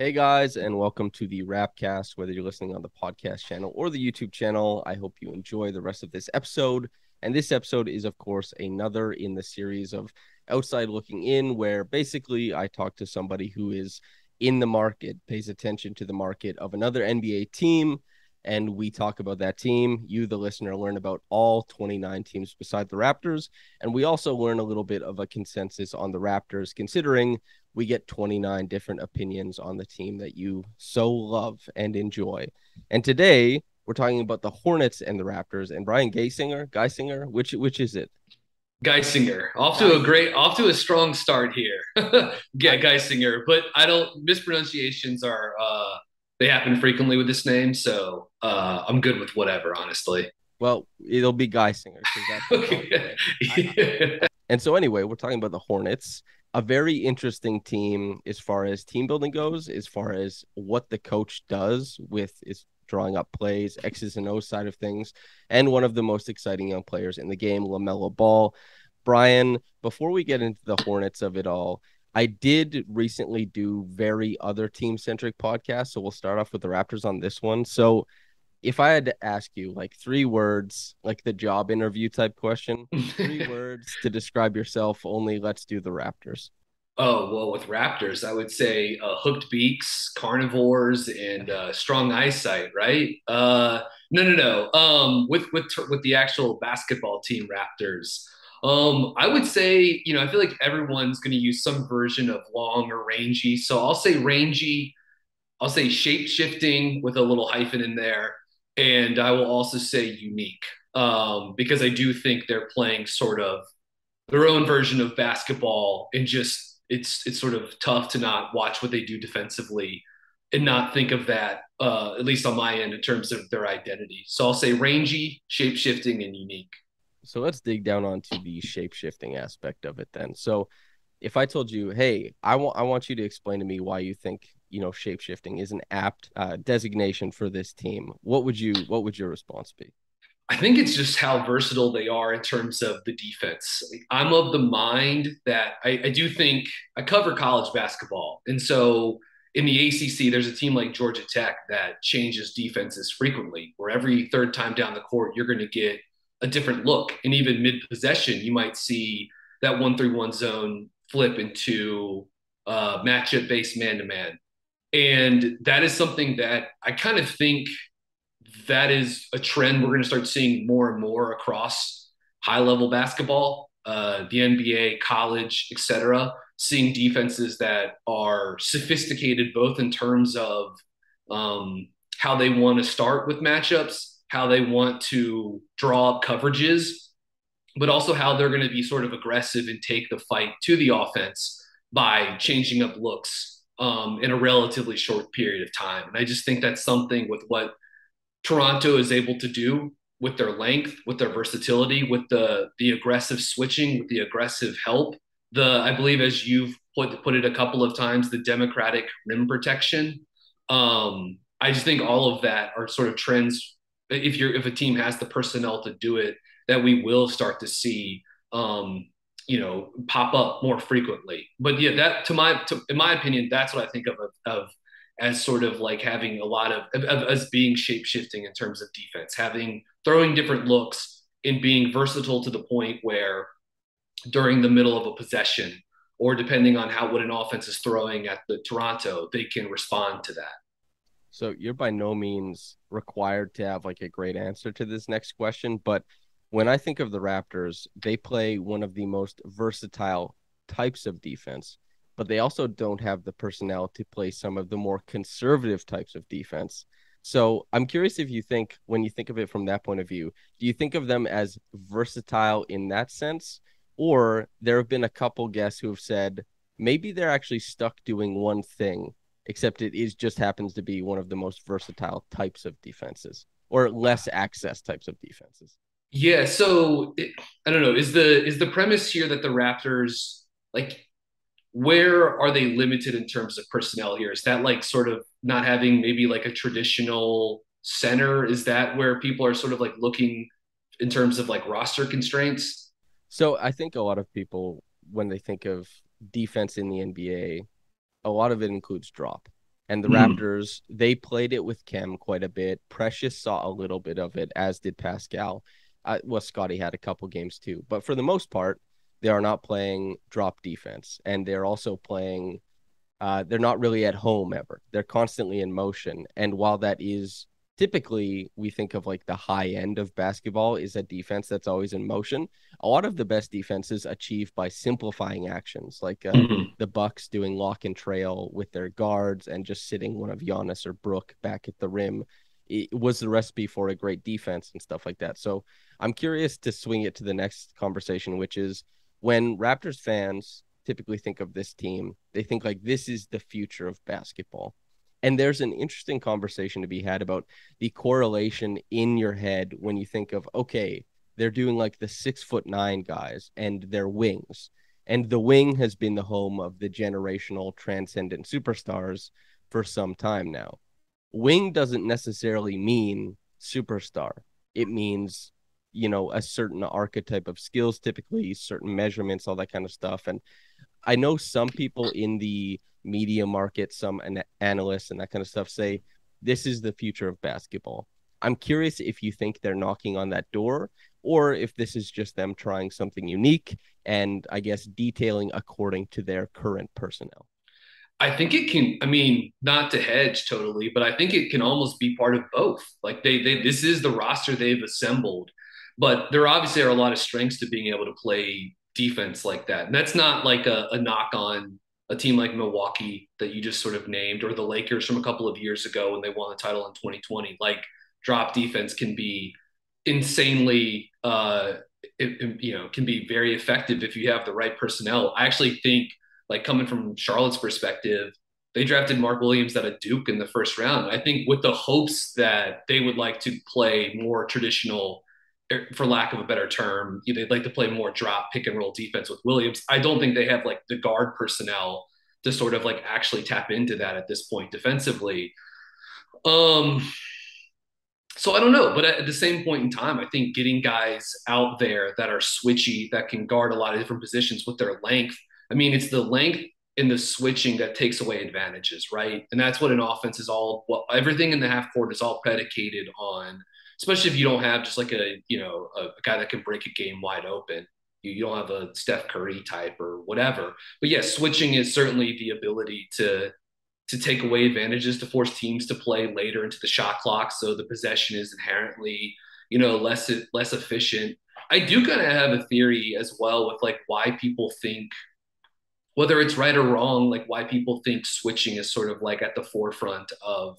Hey guys, and welcome to the Rapcast. Whether you're listening on the podcast channel or the YouTube channel, I hope you enjoy the rest of this episode. And this episode is, of course, another in the series of Outside Looking In, where basically I talk to somebody who is in the market, pays attention to the market of another NBA team, and we talk about that team. You, the listener, learn about all 29 teams beside the Raptors, and we also learn a little bit of a consensus on the Raptors, considering we get 29 different opinions on the team that you so love and enjoy. And today we're talking about the Hornets and the Raptors. And Brian Geisinger, which is it? Geisinger, Geisinger. off to a strong start here. Yeah, Geisinger, but I don't mispronunciations are they happen frequently with this name, so I'm good with whatever, honestly. Well, it'll be Geisinger because that's what Brian Okay. said. And so anyway, we're talking about the Hornets, a very interesting team as far as team building goes, as far as what the coach does with is drawing up plays, X's and O's side of things, and one of the most exciting young players in the game, LaMelo Ball. Brian, before we get into the Hornets of it all, I did recently do very other team centric podcasts. So we'll start off with the Raptors on this one. So if I had to ask you like 3 words, like the job interview type question, 3 words to describe yourself, only let's do the Raptors. Oh, well, with Raptors, I would say hooked beaks, carnivores, and strong eyesight, right? No, no, no. With the actual basketball team Raptors, I would say, I feel like everyone's going to use some version of long or rangy. So I'll say rangy. I'll say shape shifting with a little hyphen in there, and I will also say unique, because I do think they're playing sort of their own version of basketball, and just it's sort of tough to not watch what they do defensively and not think of that, at least on my end, in terms of their identity. So I'll say rangy, shape shifting, and unique. So let's dig down onto the shape shifting aspect of it then. So if I told you, hey, I want you to explain to me why you think shape shifting is an apt designation for this team, what would your response be? I think it's just how versatile they are in terms of the defense. I'm of the mind that I do think I cover college basketball. And so in the ACC, there's a team like Georgia Tech that changes defenses frequently, where every third time down the court, you're going to get a different look. And even mid possession, you might see that 1-3-1 zone flip into matchup based man to man. And that is something that I kind of think that is a trend we're going to start seeing more and more across high level basketball, the NBA, college, etc. Seeing defenses that are sophisticated both in terms of how they want to start with matchups, how they want to draw up coverages, but also how they're going to be sort of aggressive and take the fight to the offense by changing up looks in a relatively short period of time. And I just think that's something with what Toronto is able to do with their length, with their versatility, with the aggressive switching, with the aggressive help. I believe as you've put it a couple of times, the democratic rim protection. I just think all of that are sort of trends. If a team has the personnel to do it, that we will start to see pop up more frequently. But yeah, in my opinion, that's what I think of as sort of like having a lot of as being shape shifting in terms of defense, having throwing different looks and being versatile to the point where during the middle of a possession or depending on how what an offense is throwing at the Toronto, they can respond to that. So you're by no means required to have like a great answer to this next question, but when I think of the Raptors, they play one of the most versatile types of defense, but they also don't have the personnel to play some of the more conservative types of defense. So I'm curious if you think, when you think of it from that point of view, do you think of them as versatile in that sense? Or there have been a couple guests who have said maybe they're actually stuck doing one thing, except it is just happens to be one of the most versatile types of defenses or less access types of defenses. Yeah, I don't know. Is the premise here that the Raptors, like, where are they limited in terms of personnel here? Is that like sort of not having maybe like a traditional center? Is that where people are sort of like looking in terms of like roster constraints? So I think a lot of people, when they think of defense in the NBA, a lot of it includes drop. And the Raptors, they played it with Kem quite a bit. Precious saw a little bit of it, as did Pascal. Well, Scottie had a couple games too. But for the most part, they are not playing drop defense. And they're also playing, they're not really at home ever. They're constantly in motion. And while that is typically, we think of like the high end of basketball is a defense that's always in motion. A lot of the best defenses achieved by simplifying actions, like the Bucks doing lock and trail with their guards and just sitting one of Giannis or Brook back at the rim. It was the recipe for a great defense and stuff like that. So I'm curious to swing it to the next conversation, which is when Raptors fans typically think of this team, they think like this is the future of basketball. And there's an interesting conversation to be had about the correlation in your head when you think of, okay, they're doing like the 6'9" guys and their wings. And the wing has been the home of the generational transcendent superstars for some time now. Wing doesn't necessarily mean superstar. It means, a certain archetype of skills, typically certain measurements, all that kind of stuff. And I know some people in the media market, some analysts and that kind of stuff say this is the future of basketball. I'm curious if you think they're knocking on that door or if this is just them trying something unique and I guess detailing according to their current personnel. I think it can, I mean, not to hedge totally, but I think it can almost be part of both. Like this is the roster they've assembled, but there obviously are a lot of strengths to being able to play defense like that. And that's not like a knock on a team like Milwaukee that you just sort of named, or the Lakers from a couple of years ago when they won the title in 2020. Like drop defense can be insanely, can be very effective if you have the right personnel. I actually think, like coming from Charlotte's perspective, they drafted Mark Williams out of Duke in the first round. I think with the hopes that they would like to play more traditional, for lack of a better term, they'd like to play more drop pick and roll defense with Williams. I don't think they have like the guard personnel to sort of like actually tap into that at this point defensively. So I don't know, but at the same point in time, I think getting guys out there that are switchy, that can guard a lot of different positions with their length. I mean, it's the length in the switching that takes away advantages, right? And that's what an offense is all, well, everything in the half court is all predicated on, especially if you don't have just like a guy that can break a game wide open. You don't have a Steph Curry type or whatever. But yes, switching is certainly the ability to take away advantages, to force teams to play later into the shot clock. So the possession is inherently, less efficient. I do kind of have a theory as well with like why people think, whether it's right or wrong, like why people think switching is sort of like at the forefront of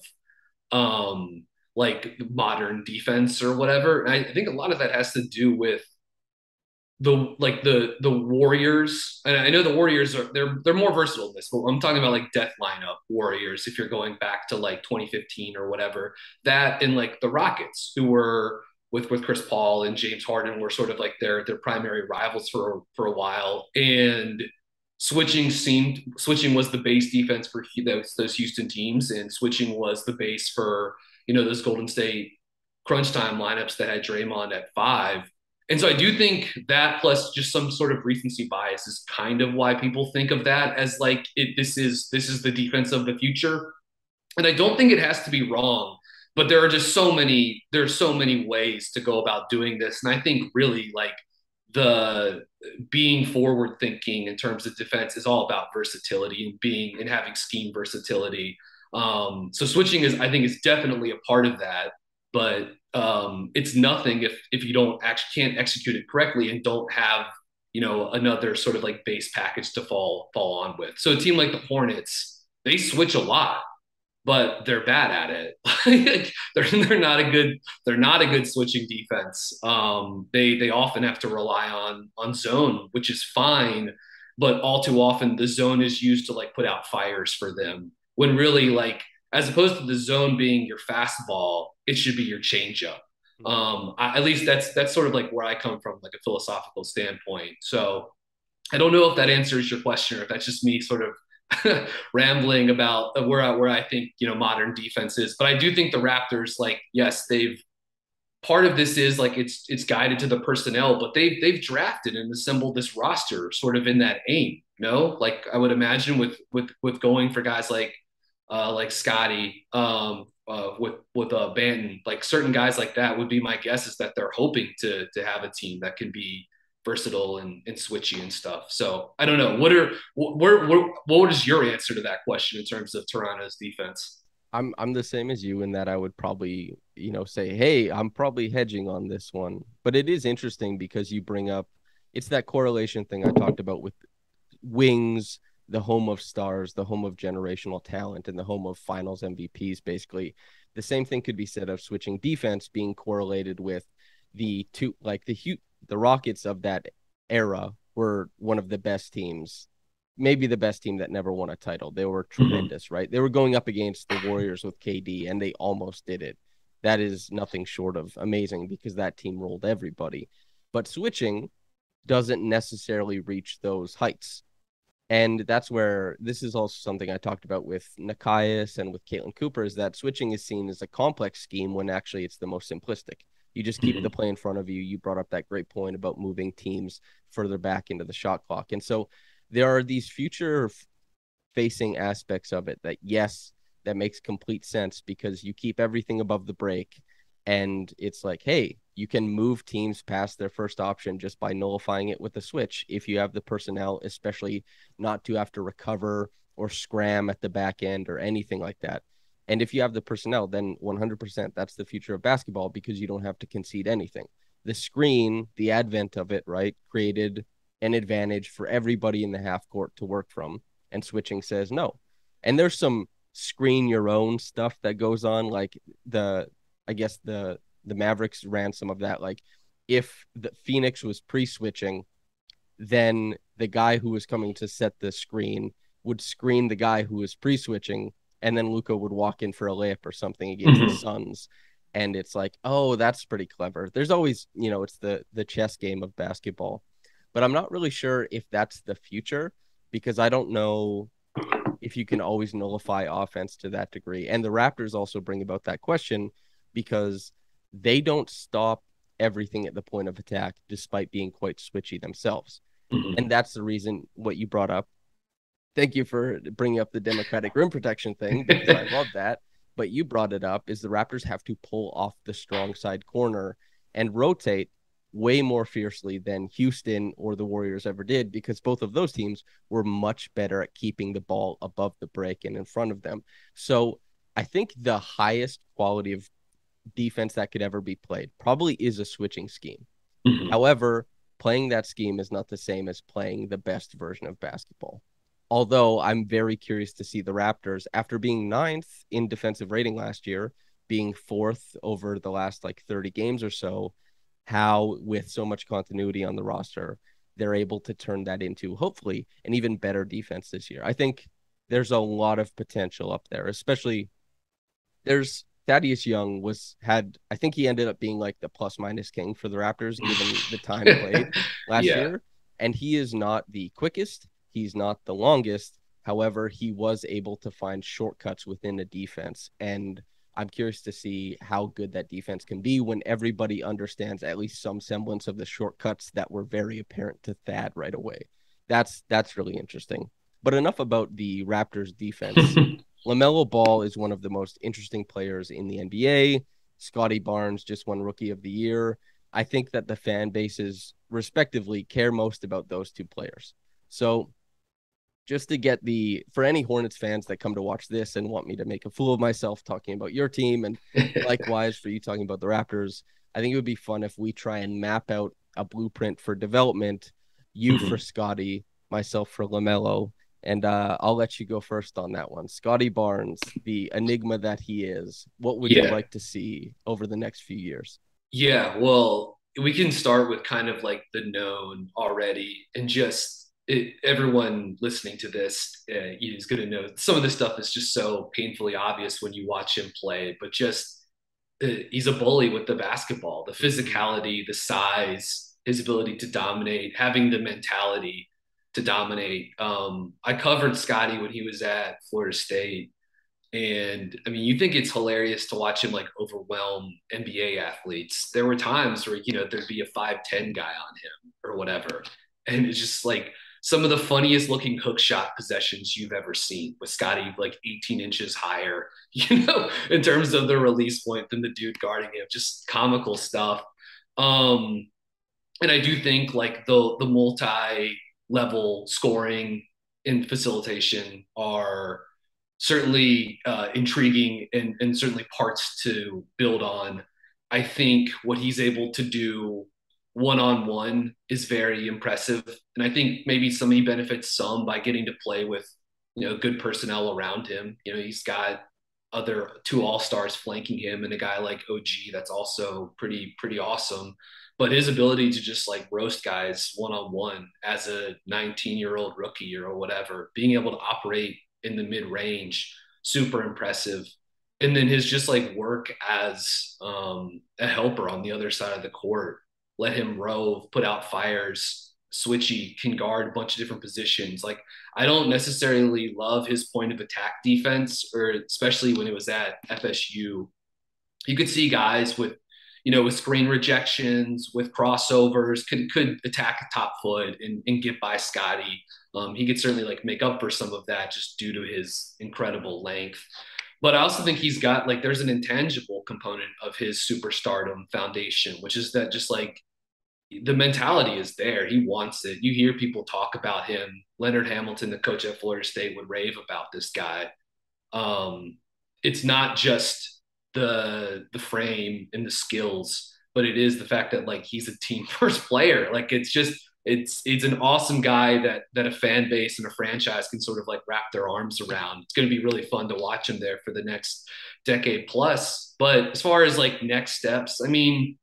like modern defense or whatever. And I think a lot of that has to do with the Warriors. And I know the Warriors they're more versatile in this, but I'm talking about like death lineup Warriors, if you're going back to like 2015 or whatever, that and like the Rockets, who were with Chris Paul and James Harden, were sort of like their primary rivals for a while. And switching was the base defense for those Houston teams, and switching was the base for those Golden State crunch time lineups that had Draymond at 5. And so I do think that, plus just some sort of recency bias, is kind of why people think of that as like this is the defense of the future. And I don't think it has to be wrong, but there are so many ways to go about doing this. And I think really like the being forward thinking in terms of defense is all about versatility and having scheme versatility. So switching I think is definitely a part of that, but it's nothing if you can't execute it correctly and don't have another sort of like base package to fall on with. So a team like the Hornets, they switch a lot, but they're bad at it. they're not a good switching defense. They often have to rely on zone, which is fine, but all too often the zone is used to like put out fires for them, when really, like, as opposed to the zone being your fastball, it should be your changeup. At least that's sort of like where I come from, like a philosophical standpoint. So I don't know if that answers your question, or if that's just me sort of rambling about where I think modern defense is. But I do think the Raptors, like, yes, part of this is like it's guided to the personnel, but they've drafted and assembled this roster sort of in that aim. Like I would imagine with going for guys like like Scottie, with Banton, like certain guys like that would be my guess is that they're hoping to have a team that can be versatile and switchy and stuff. So I don't know. What is your answer to that question in terms of Toronto's defense? I'm the same as you in that I would probably, say, hey, I'm probably hedging on this one. But it is interesting because you bring up it's that correlation thing I talked about with wings, the home of stars, the home of generational talent, and the home of finals MVPs, basically. The same thing could be said of switching defense being correlated with the two, like the Rockets of that era were one of the best teams, maybe the best team that never won a title. They were tremendous, right? They were going up against the Warriors with KD, and they almost did it. That is nothing short of amazing because that team rolled everybody. But switching doesn't necessarily reach those heights. And that's where this is also something I talked about with Nikias and with Caitlin Cooper is that switching is seen as a complex scheme when actually it's the most simplistic. You just keep the play in front of you. You brought up that great point about moving teams further back into the shot clock. And so there are these future facing aspects of it that, yes, that makes complete sense because you keep everything above the break. And it's like, hey, you can move teams past their first option just by nullifying it with a switch if you have the personnel, especially not to have to recover or scram at the back end or anything like that. And if you have the personnel, then 100% that's the future of basketball because you don't have to concede anything. The screen, the advent of it, right, created an advantage for everybody in the half court to work from. And switching says no. And there's some screen your own stuff that goes on, like I guess the Mavericks ran some of that. Like if the Phoenix was pre-switching, then the guy who was coming to set the screen would screen the guy who was pre-switching, and then Luka would walk in for a layup or something against the Suns. And it's like, oh, that's pretty clever. There's always, it's the chess game of basketball. But I'm not really sure if that's the future because I don't know if you can always nullify offense to that degree. And the Raptors also bring about that question because they don't stop everything at the point of attack despite being quite switchy themselves. And that's the reason what you brought up. Thank you for bringing up the democratic rim protection thing because I love that. But you brought it up is the Raptors have to pull off the strong side corner and rotate way more fiercely than Houston or the Warriors ever did because both of those teams were much better at keeping the ball above the break and in front of them. So I think the highest quality of defense that could ever be played probably is a switching scheme. However, playing that scheme is not the same as playing the best version of basketball. Although I'm very curious to see the Raptors, after being ninth in defensive rating last year, being fourth over the last 30 games or so, how with so much continuity on the roster, they're able to turn that into hopefully an even better defense this year. I think there's a lot of potential up there, especially there's Thaddeus Young I think he ended up being the plus minus king for the Raptors, given the time played last year. And he is not the quickest. He's not the longest. However, he was able to find shortcuts within the defense. And I'm curious to see how good that defense can be when everybody understands at least some semblance of the shortcuts that were very apparent to Thad right away. That's really interesting. But enough about the Raptors defense. LaMelo Ball is one of the most interesting players in the NBA. Scottie Barnes just won Rookie of the Year. I think that the fan bases respectively care most about those two players. So just to get for any Hornets fans that come to watch this and want me to make a fool of myself talking about your team and likewise for you talking about the Raptors, I think it would be fun if we try and map out a blueprint for development, you for Scottie, myself for LaMelo, and I'll let you go first on that one. Scottie Barnes, the enigma that he is, what would you like to see over the next few years? Yeah, well, we can start with kind of the known already and just everyone listening to this is going to know some of this stuff is just so painfully obvious when you watch him play, but just he's a bully with the basketball, the physicality, the size, his ability to dominate, having the mentality to dominate. I covered Scottie when he was at Florida State. And I mean, you think it's hilarious to watch him overwhelm NBA athletes. There were times where, there'd be a 5'10" guy on him or whatever. And it's just some of the funniest looking hook shot possessions you've ever seen, with Scottie like 18 inches higher, in terms of the release point than the dude guarding him. Just comical stuff. Um, and I do think like the multi-level scoring and facilitation are certainly intriguing, and certainly parts to build on. I think what he's able to do one-on-one is very impressive. And I think maybe he benefits some by getting to play with, good personnel around him. He's got other two all-stars flanking him and a guy like OG that's also pretty awesome. But his ability to just like roast guys one-on-one as a 19-year-old rookie or whatever, being able to operate in the mid-range, super impressive. And then his just like work as a helper on the other side of the court, let him rove, put out fires, switchy, can guard a bunch of different positions. Like, I don't necessarily love his point of attack defense, or especially when it was at FSU. You could see guys with, with screen rejections, with crossovers, could attack a top foot and get by Scottie. He could certainly like make up for some of that just due to his incredible length. But I also think he's got like, there's an intangible component of his superstardom foundation, which is that just like the mentality is there. He wants it. You hear people talk about him. Leonard Hamilton, the coach at Florida State, would rave about this guy. It's not just the frame and the skills, but it is the fact that like he's a team first player. Like it's an awesome guy that a fan base and a franchise can sort of like wrap their arms around. It's going to be really fun to watch him there for the next decade plus. But as far as like next steps, I mean,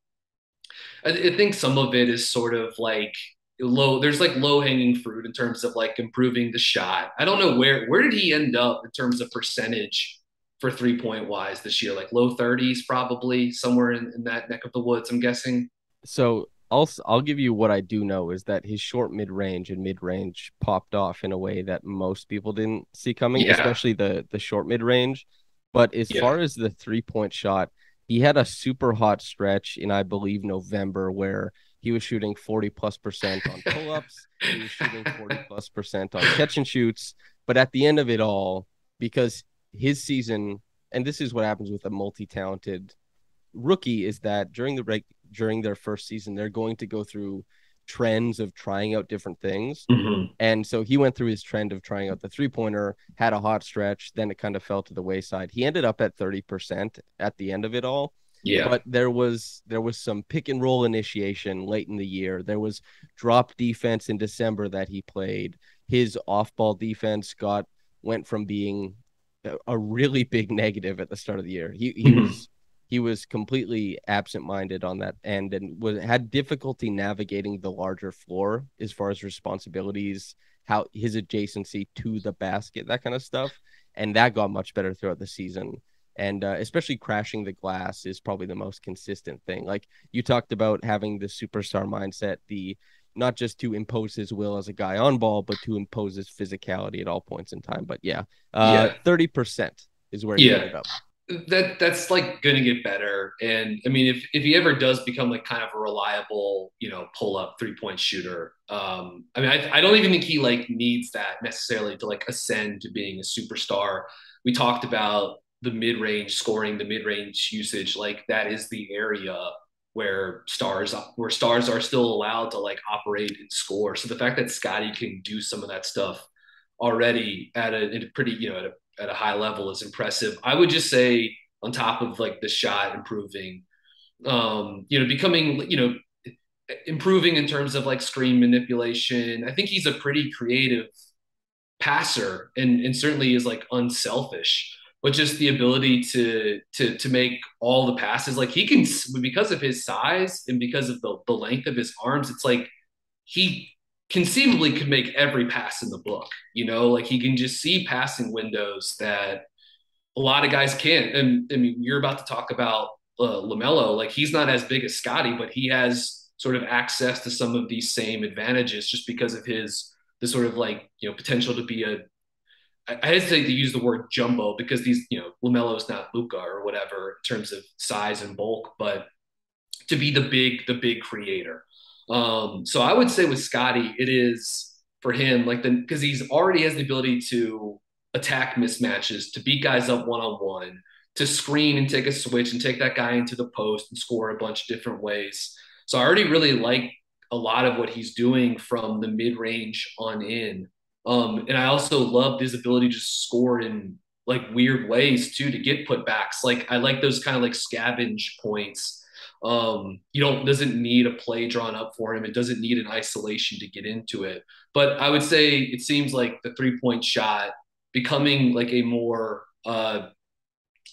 I think some of it is sort of like there's like low hanging fruit in terms of like improving the shot. I don't know where did he end up in terms of percentage for 3-point wise this year? Like low 30s, probably somewhere in that neck of the woods, I'm guessing. So I'll give you what I do know is that his short mid-range popped off in a way that most people didn't see coming, especially the short mid-range. But as far as the 3-point shot, he had a super hot stretch in, I believe, November, where he was shooting 40+% on pull-ups. He was shooting 40+% on catch and shoots. But at the end of it all, because his season, and this is what happens with a multi-talented rookie, is that during their first season, they're going to go through trends of trying out different things. Mm-hmm. And so he went through his trend of trying out the 3-pointer, had a hot stretch, then it kind of fell to the wayside. He ended up at 30% at the end of it all. Yeah. But there was some pick and roll initiation late in the year. There was drop defense in December that he played. His off-ball defense went from being a really big negative at the start of the year. He was completely absent-minded on that end and had difficulty navigating the larger floor as far as responsibilities, how his adjacency to the basket, that kind of stuff. And that got much better throughout the season. And especially crashing the glass is probably the most consistent thing. Like you talked about having the superstar mindset, not just to impose his will as a guy on ball, but to impose his physicality at all points in time. But 30% is where he ended up. That's like going to get better. And I mean, if he ever does become like kind of a reliable, pull up 3-point shooter, I mean, I don't even think he like needs that necessarily to like ascend to being a superstar. We talked about the mid-range scoring, the mid-range usage, like that is the area where stars are still allowed to like operate and score. So the fact that Scottie can do some of that stuff already at a pretty, at a high level is impressive. I would just say on top of like the shot improving, becoming, improving in terms of like screen manipulation. I think he's a pretty creative passer and certainly is like unselfish, but just the ability to make all the passes, like he can, because of his size and because of the length of his arms, it's like he conceivably could make every pass in the book, like he can just see passing windows that a lot of guys can't. And I mean, you're about to talk about LaMelo, like he's not as big as Scottie, but he has sort of access to some of these same advantages just because of the sort of like, potential to be I hesitate to use the word jumbo because LaMelo's not Luka or whatever in terms of size and bulk, but to be the big creator. So I would say with Scottie, it is for him, like because he's already has the ability to attack mismatches, to beat guys up one on one, to screen and take a switch and take that guy into the post and score a bunch of different ways. So I already really like a lot of what he's doing from the mid range on in. And I also loved his ability to score in like weird ways too, to get putbacks. Like I like those kind of like scavenge points. You don't doesn't need a play drawn up for him. It doesn't need an isolation to get into it. But I would say it seems like the 3-point shot becoming like a more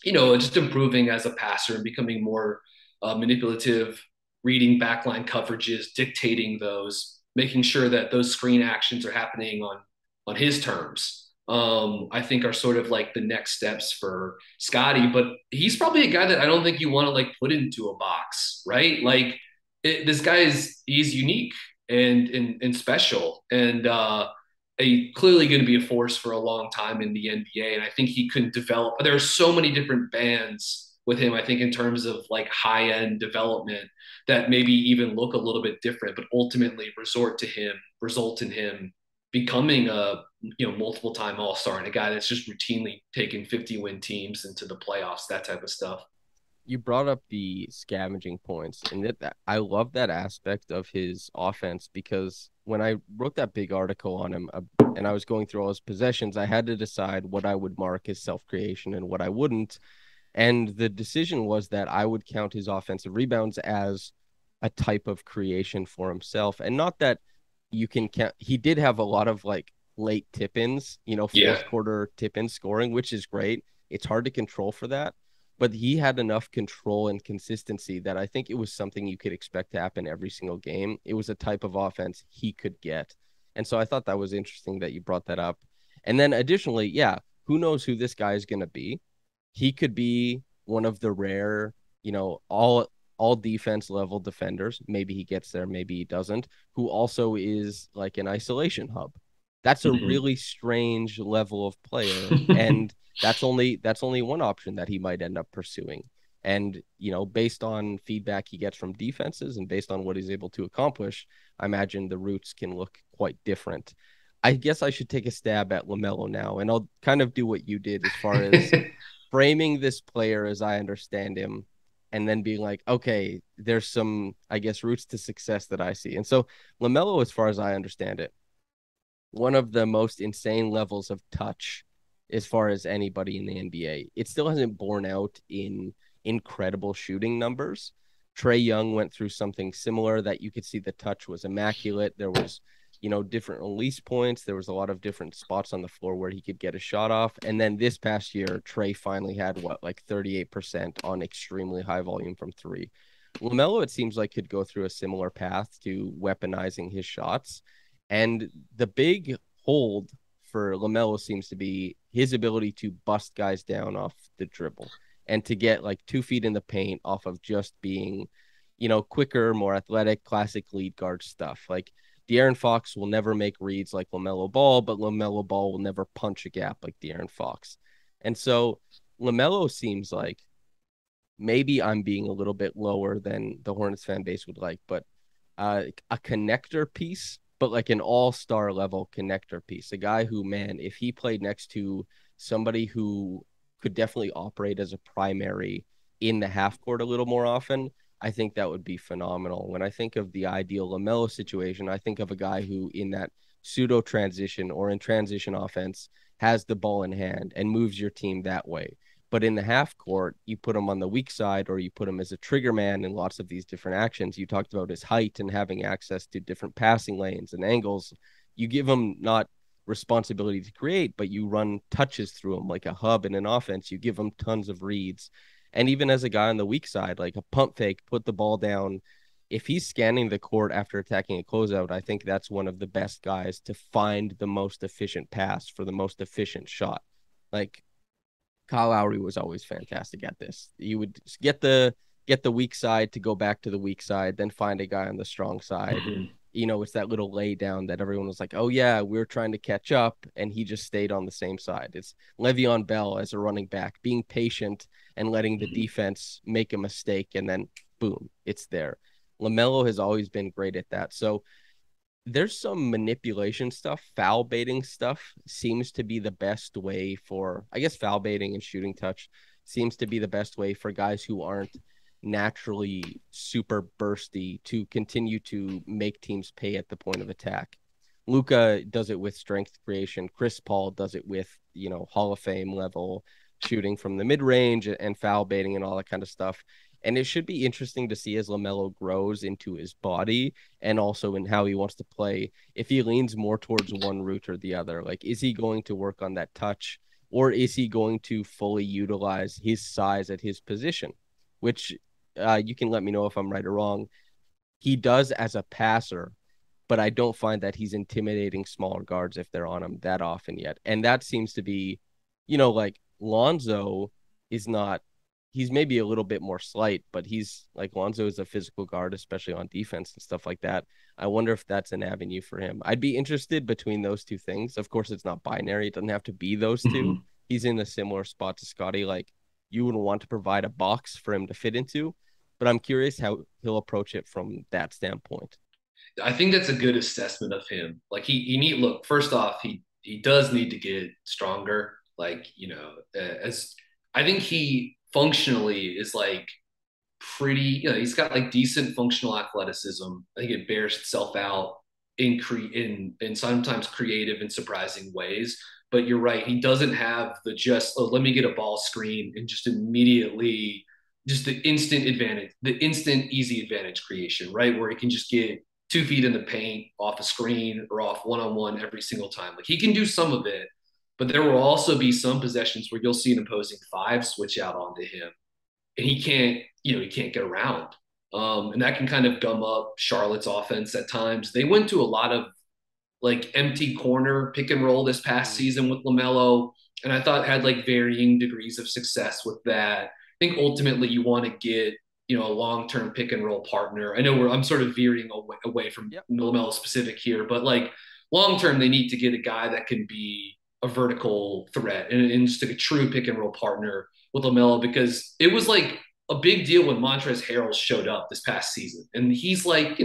just improving as a passer and becoming more manipulative, reading backline coverages, dictating those, making sure that those screen actions are happening on his terms. I think are sort of like the next steps for Scottie, but he's probably a guy that I don't think you want to like put into a box, right? Like this guy he's unique and special and clearly going to be a force for a long time in the NBA. And I think he could develop. There are so many different bands with him, I think, in terms of like high end development that maybe even look a little bit different, but ultimately result in him becoming a multiple time All-Star and a guy that's just routinely taken 50-win teams into the playoffs, that type of stuff. You brought up the scavenging points, and I love that aspect of his offense because when I wrote that big article on him and I was going through all his possessions, I had to decide what I would mark as self-creation and what I wouldn't. And the decision was that I would count his offensive rebounds as a type of creation for himself. And not that you can count, he did have a lot of like late tip-ins, fourth quarter tip-in scoring, which is great. It's hard to control for that. But he had enough control and consistency that I think it was something you could expect to happen every single game. It was a type of offense he could get. And so I thought that was interesting that you brought that up. And then additionally, yeah, who knows who this guy is going to be? He could be one of the rare, all defense level defenders. Maybe he gets there, maybe he doesn't, who also is like an isolation hub. That's a really strange level of player. And that's only one option that he might end up pursuing. And, based on feedback he gets from defenses and based on what he's able to accomplish, I imagine the routes can look quite different. I guess I should take a stab at LaMelo now, and I'll kind of do what you did as far as framing this player as I understand him, and then being like, okay, there's some, I guess, routes to success that I see. And so LaMelo, as far as I understand it, one of the most insane levels of touch as far as anybody in the NBA. It still hasn't borne out in incredible shooting numbers. Trae Young went through something similar that you could see the touch was immaculate. There was, different release points. There was a lot of different spots on the floor where he could get a shot off. And then this past year, Trae finally had 38% on extremely high volume from three. LaMelo, it seems like, could go through a similar path to weaponizing his shots. And the big hold for LaMelo seems to be his ability to bust guys down off the dribble and to get like 2 feet in the paint off of just being, quicker, more athletic, classic lead guard stuff. Like De'Aaron Fox will never make reads like LaMelo Ball, but LaMelo Ball will never punch a gap like De'Aaron Fox. And so LaMelo seems like, maybe I'm being a little bit lower than the Hornets fan base would like, but a connector piece, but like an all-star level connector piece. A guy who, man, if he played next to somebody who could definitely operate as a primary in the half court a little more often, I think that would be phenomenal. When I think of the ideal LaMelo situation, I think of a guy who in that pseudo transition or in transition offense has the ball in hand and moves your team that way. But in the half court, you put him on the weak side or you put him as a trigger man in lots of these different actions. You talked about his height and having access to different passing lanes and angles. You give him not responsibility to create, but you run touches through him like a hub in an offense. You give him tons of reads. And even as a guy on the weak side, like a pump fake, put the ball down. If he's scanning the court after attacking a closeout, I think that's one of the best guys to find the most efficient pass for the most efficient shot. Like, Kyle Lowry was always fantastic at this. You would get the weak side to go back to the weak side, then find a guy on the strong side. It's that little lay down that everyone was like, oh yeah, we're trying to catch up, and he just stayed on the same side. It's Le'Veon Bell as a running back, being patient and letting the defense make a mistake, and then boom, it's there. LaMelo has always been great at that. So there's some manipulation stuff. Foul baiting stuff seems to be the best way for, I guess, foul baiting and shooting touch seems to be the best way for guys who aren't naturally super bursty to continue to make teams pay at the point of attack. Luka does it with strength creation. Chris Paul does it with, Hall of Fame level shooting from the mid range and foul baiting and all that kind of stuff. And it should be interesting to see as LaMelo grows into his body and also in how he wants to play, if he leans more towards one route or the other. Like, is he going to work on that touch, or is he going to fully utilize his size at his position? Which you can let me know if I'm right or wrong. He does as a passer, but I don't find that he's intimidating smaller guards if they're on him that often yet. And that seems to be, like Lonzo is not, he's maybe a little bit more slight, but he's like Lonzo is a physical guard, especially on defense and stuff like that. I wonder if that's an avenue for him. I'd be interested between those two things. Of course, it's not binary. It doesn't have to be those two. He's in a similar spot to Scottie. Like, you would want to provide a box for him to fit into, but I'm curious how he'll approach it from that standpoint. I think that's a good assessment of him. Like he need look, first off, he does need to get stronger. Like, as I think he functionally is like pretty, he's got like decent functional athleticism. I think it bears itself out in sometimes creative and surprising ways. But you're right, he doesn't have the let me get a ball screen and just immediately just the instant advantage, the instant easy advantage creation, right? Where he can just get 2 feet in the paint off a screen or off one-on-one every single time. Like, he can do some of it, but there will also be some possessions where you'll see an opposing five switch out onto him and he can't get around. And that can kind of gum up Charlotte's offense at times. They went to a lot of like empty corner pick and roll this past season with LaMelo, and I thought had like varying degrees of success with that. I think ultimately you want to get, a long-term pick and roll partner. I know I'm sort of veering away from LaMelo specific here, but like long-term, they need to get a guy that can be a vertical threat and just like a true pick and roll partner with LaMelo, because it was like a big deal when Montrezl Harrell showed up this past season. And he's like,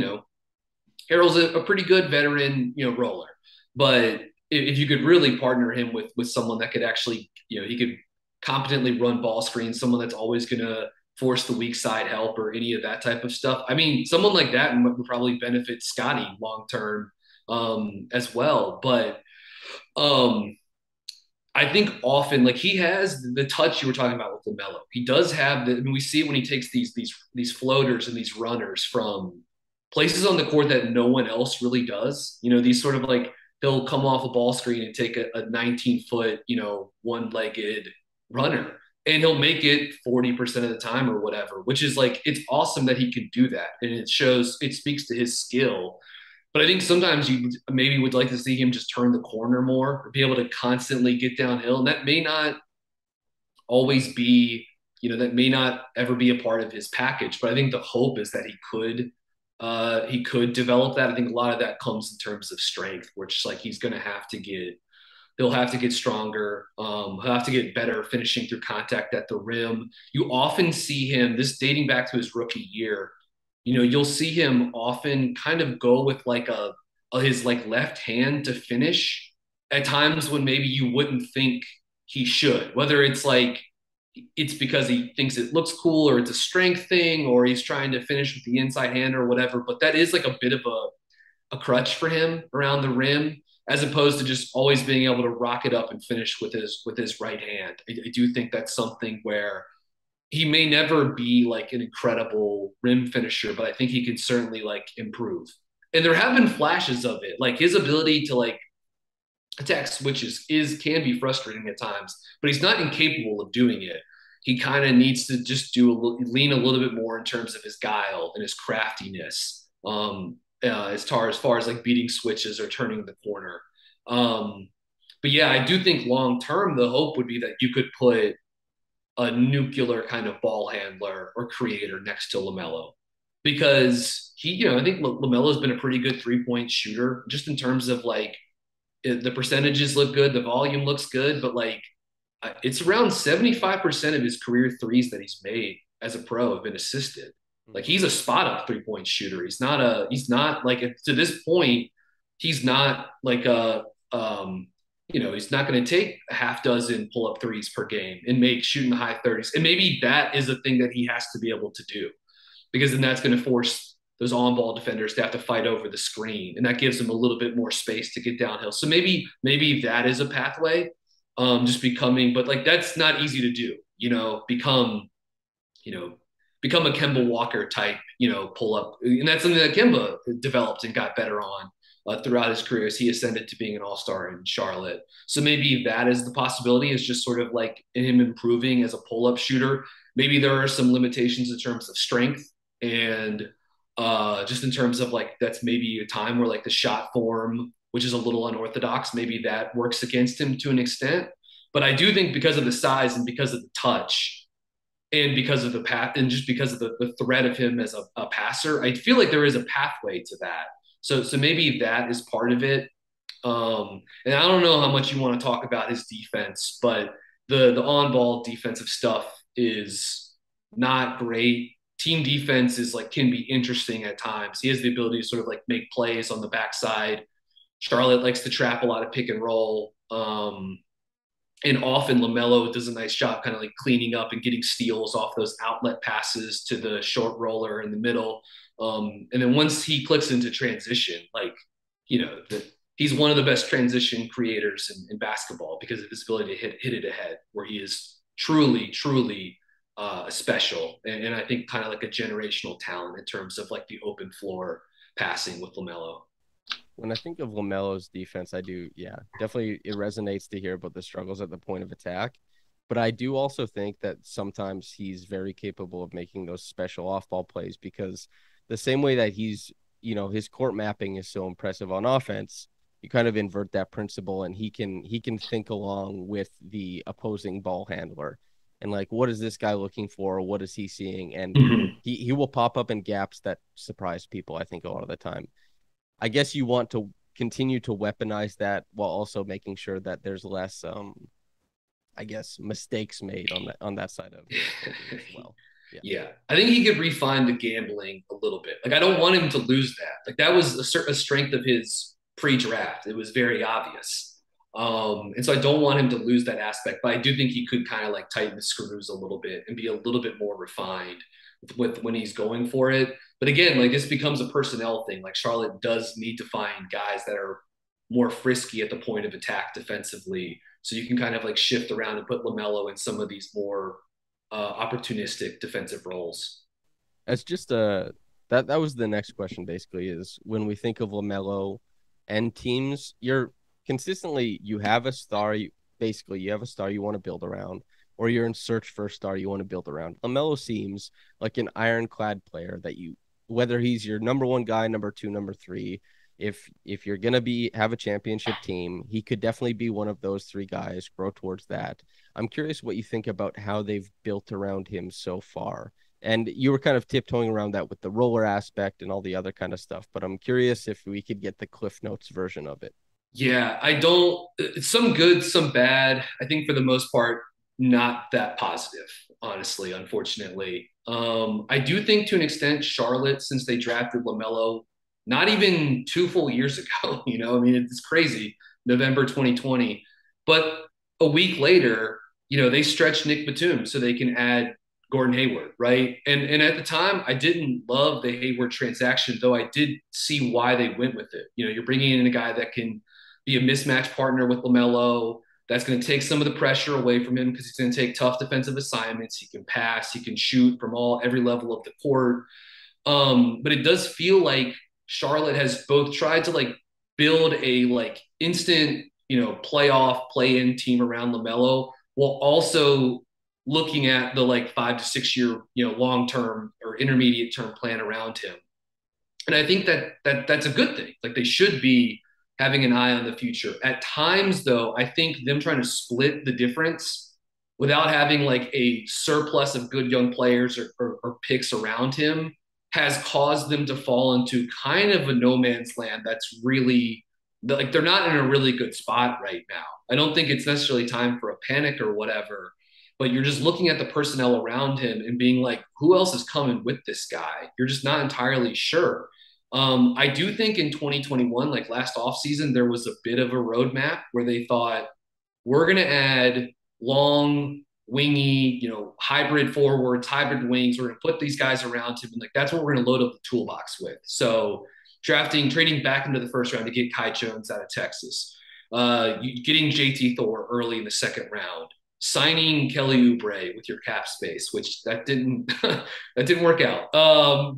Harrell's a pretty good veteran, roller, but if you could really partner him with someone that could actually, he could competently run ball screens, someone that's always going to force the weak side help or any of that type of stuff. I mean, someone like that would probably benefit Scottie long-term as well. But I think often, like, he has the touch you were talking about with LaMelo. He does have we see it when he takes these floaters and these runners from places on the court that no one else really does. These sort of like, he'll come off a ball screen and take a 19-foot, one-legged runner, and he'll make it 40% of the time or whatever, which is like, it's awesome that he can do that. And it speaks to his skill. But I think sometimes you maybe would like to see him just turn the corner more or be able to constantly get downhill. And that may not always be, that may not ever be a part of his package. But I think the hope is that he could develop that. I think a lot of that comes in terms of strength, where it's like he'll have to get stronger. He'll have to get better finishing through contact at the rim. You often see him, this dating back to his rookie year, you'll see him often kind of go with like his like left hand to finish at times when maybe you wouldn't think he should, whether it's like, it's because he thinks it looks cool or it's a strength thing or he's trying to finish with the inside hand or whatever. But that is like a bit of a crutch for him around the rim, as opposed to just always being able to rock it up and finish with his right hand. I do think that's something where he may never be like an incredible rim finisher, but I think he can certainly like improve. And there have been flashes of it, like his ability to like attack switches can be frustrating at times, but he's not incapable of doing it. He kind of needs to just lean a little bit more in terms of his guile and his craftiness, as far as like beating switches or turning the corner. But yeah, I do think long term the hope would be that you could put a nuclear kind of ball handler or creator next to LaMelo, because I think LaMelo's been a pretty good 3-point shooter, just in terms of like the percentages look good, the volume looks good, but like it's around 75% of his career threes that he's made as a pro have been assisted. Like, he's a spot up 3-point shooter. He's not like, to this point, he's not like a he's not going to take a half dozen pull-up threes per game and make shooting the high 30s. And maybe that is a thing that he has to be able to do, because then that's going to force those on-ball defenders to have to fight over the screen, and that gives them a little bit more space to get downhill. So maybe that is a pathway, just becoming, but like that's not easy to do. You know, become a Kemba Walker type, pull up, and that's something that Kemba developed and got better on throughout his career as he ascended to being an all-star in Charlotte. So maybe that is the possibility, is just sort of like him improving as a pull-up shooter. Maybe there are some limitations in terms of strength and just in terms of like, that's maybe a time where like the shot form, which is a little unorthodox, maybe that works against him to an extent. But I do think because of the size and because of the touch and because of the path and just because of the threat of him as a passer, I feel like there is a pathway to that. So maybe that is part of it. And I don't know how much you want to talk about his defense, but the on-ball defensive stuff is not great. Team defense is like, can be interesting at times. He has the ability to sort of like make plays on the backside. Charlotte likes to trap a lot of pick and roll. And often LaMelo does a nice job kind of like cleaning up and getting steals off those outlet passes to the short roller in the middle. And then once he clicks into transition, like, he's one of the best transition creators in basketball because of his ability to hit it ahead, where he is truly, truly special. And I think kind of like a generational talent in terms of like the open floor passing with LaMelo. When I think of LaMelo's defense, I do, yeah, definitely it resonates to hear about the struggles at the point of attack. But I do also think that sometimes he's very capable of making those special off-ball plays, because the same way that he's, his court mapping is so impressive on offense, you kind of invert that principle, and he can think along with the opposing ball handler. And like, what is this guy looking for? What is he seeing? And he will pop up in gaps that surprise people, I think, a lot of the time. I guess you want to continue to weaponize that while also making sure that there's less, I guess, mistakes made on that side of it as well. Yeah. I think he could refine the gambling a little bit. Like, I don't want him to lose that. Like, that was a strength of his pre-draft. It was very obvious. And so I don't want him to lose that aspect, but I do think he could kind of like tighten the screws a little bit and be a little bit more refined with when he's going for it. But again, like, this becomes a personnel thing. Like, Charlotte does need to find guys that are more frisky at the point of attack defensively, so you can kind of like shift around and put LaMelo in some of these more opportunistic defensive roles. That's just that was the next question, basically, is when we think of LaMelo and teams, you have a star, basically you have a star you want to build around, or you're in search for a star you want to build around. LaMelo seems like an ironclad player that whether he's your number one guy, number two, number three, if you're going to have a championship team, he could definitely be one of those three guys, grow towards that. I'm curious what you think about how they've built around him so far. And you were kind of tiptoeing around that with the roller aspect and all the other kind of stuff, but I'm curious if we could get the Cliff Notes version of it. Yeah, some good, some bad. I think for the most part, not that positive, honestly, unfortunately. I do think to an extent, Charlotte, since they drafted LaMelo not even 2 full years ago, I mean, it's crazy, November 2020. But a week later, they stretched Nick Batum so they can add Gordon Hayward, right? And at the time, I didn't love the Hayward transaction, though I did see why they went with it. You're bringing in a guy that can be a mismatch partner with LaMelo. That's going to take some of the pressure away from him because he's going to take tough defensive assignments. He can pass. He can shoot from every level of the court. But it does feel like Charlotte has both tried to like build a like instant, playoff play-in team around LaMelo, while also looking at the like 5 to 6 year, long-term or intermediate term plan around him. And I think that's a good thing. Like, they should be having an eye on the future. At times, though, I think them trying to split the difference without having like a surplus of good young players or picks around him has caused them to fall into kind of a no man's land that's really, like, they're not in a really good spot right now. I don't think it's necessarily time for a panic or whatever, but you're just looking at the personnel around him and being like, who else is coming with this guy? You're just not entirely sure. I do think in 2021, like last offseason, there was a bit of a roadmap where they thought we're going to add long, wingy, hybrid forwards, hybrid wings. We're going to put these guys around him. And like, that's what we're going to load up the toolbox with. So trading back into the first round to get Kai Jones out of Texas, getting JT Thor early in the second round, signing Kelly Oubre with your cap space, which that didn't work out.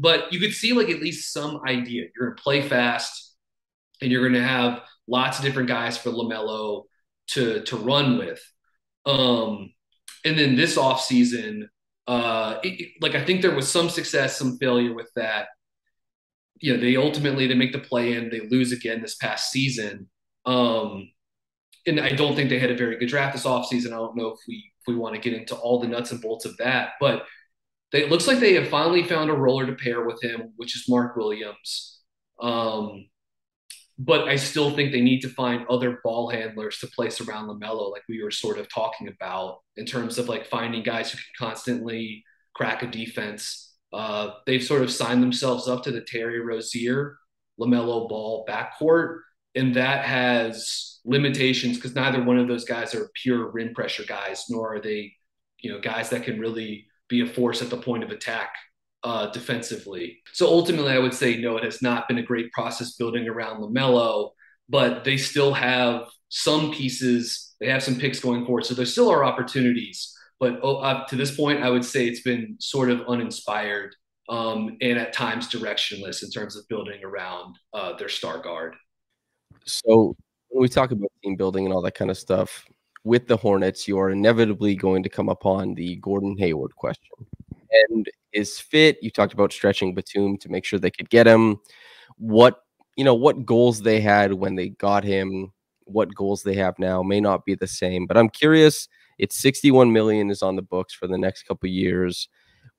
But you could see like at least some idea. You're going to play fast, and you're going to have lots of different guys for LaMelo to run with. And then this offseason, like I think there was some success, some failure with that. They ultimately make the play in, they lose again this past season. And I don't think they had a very good draft this offseason. I don't know if we want to get into all the nuts and bolts of that, but it looks like they have finally found a roller to pair with him, which is Mark Williams. But I still think they need to find other ball handlers to place around LaMelo, like we were sort of talking about, in terms of like finding guys who can constantly crack a defense. They've sort of signed themselves up to the Terry Rozier, LaMelo Ball backcourt, and that has limitations because neither one of those guys are pure rim pressure guys, nor are they, guys that can really be a force at the point of attack defensively. So ultimately, I would say no, it has not been a great process building around LaMelo, but they still have some pieces. They have some picks going forward. So there still are opportunities. But up to this point, I would say it's been sort of uninspired and at times directionless in terms of building around their star guard. So when we talk about team building and all that kind of stuff, with the Hornets, you are inevitably going to come upon the Gordon Hayward question. And his fit, you talked about stretching Batum to make sure they could get him. What goals they had when they got him, what goals they have now may not be the same. But I'm curious, it's $61 million is on the books for the next couple of years.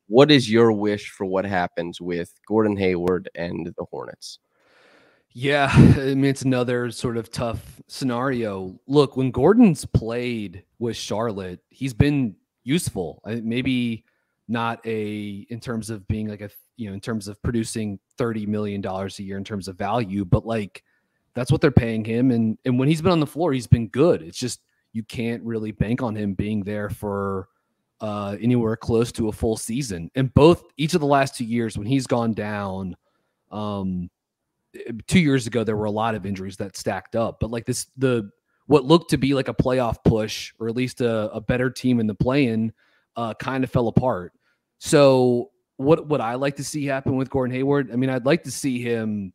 What is your wish for what happens with Gordon Hayward and the Hornets? Yeah, I mean, it's another sort of tough scenario. Look, when Gordon's played with Charlotte, he's been useful. Maybe not in terms of being like in terms of producing $30 million a year in terms of value, but like that's what they're paying him. And when he's been on the floor, he's been good. It's just you can't really bank on him being there for anywhere close to a full season. And each of the last 2 years when he's gone down, 2 years ago, there were a lot of injuries that stacked up, but like what looked to be like a playoff push, or at least a better team in the play-in, kind of fell apart. So what I like to see happen with Gordon Hayward, I mean, I'd like to see them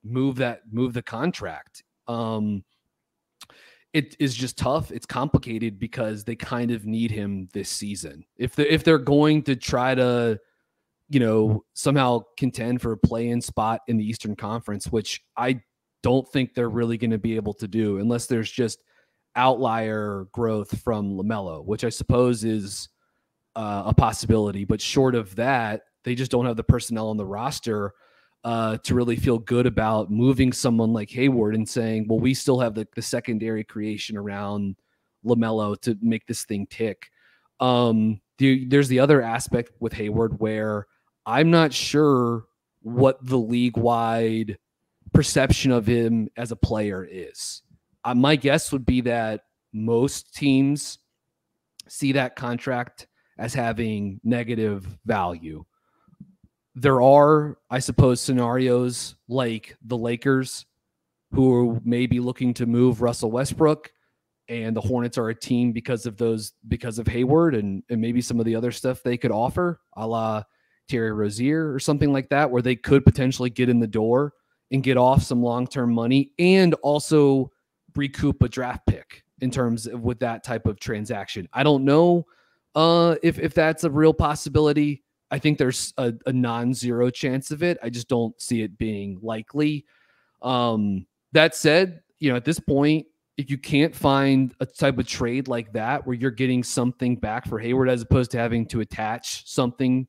move the contract. It is just tough. It's complicated because they kind of need him this season. If they're going to try to, somehow contend for a play-in spot in the Eastern Conference, which I don't think they're really going to be able to do unless there's just outlier growth from LaMelo, which I suppose is a possibility. But short of that, they just don't have the personnel on the roster to really feel good about moving someone like Hayward and saying, well, we still have the secondary creation around LaMelo to make this thing tick. There's the other aspect with Hayward where I'm not sure what the league-wide perception of him as a player is. My guess would be that most teams see that contract as having negative value. There are, I suppose, scenarios like the Lakers who may be looking to move Russell Westbrook, and the Hornets are a team because of Hayward and maybe some of the other stuff they could offer, a la Terry Rozier or something like that, where they could potentially get in the door and get off some long-term money and also recoup a draft pick in terms of with that type of transaction. I don't know if that's a real possibility. I think there's a non-zero chance of it. I just don't see it being likely. That said, at this point, if you can't find a type of trade like that where you're getting something back for Hayward as opposed to having to attach something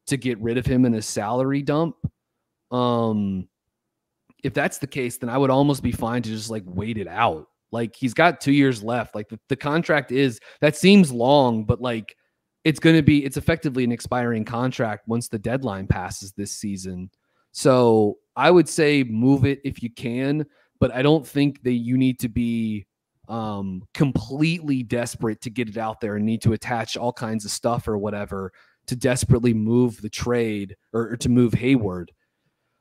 to get rid of him in a salary dump, if that's the case, then I would almost be fine to just like wait it out. Like he's got 2 years left. Like the contract that seems long, but like it's effectively an expiring contract once the deadline passes this season. So I would say move it if you can, but I don't think that you need to be completely desperate to get it out there and need to attach all kinds of stuff or whatever to desperately move the trade or to move Hayward.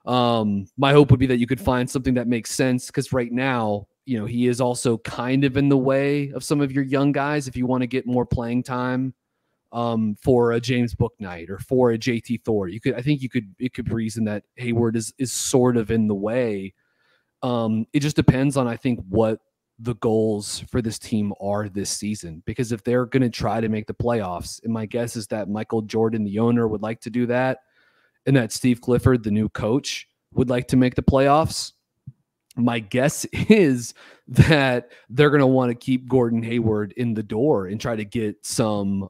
My hope would be that you could find something that makes sense, because right now, you know, he is also kind of in the way of some of your young guys. If you want to get more playing time for a James Bouknight or for a JT Thor, it could reason that Hayward is sort of in the way. It just depends on, I think, what the goals for this team are this season, because if they're going to try to make the playoffs, and my guess is that Michael Jordan, the owner, would like to do that, and that Steve Clifford, the new coach, would like to make the playoffs. My guess is that they're going to want to keep Gordon Hayward in the door and try to get some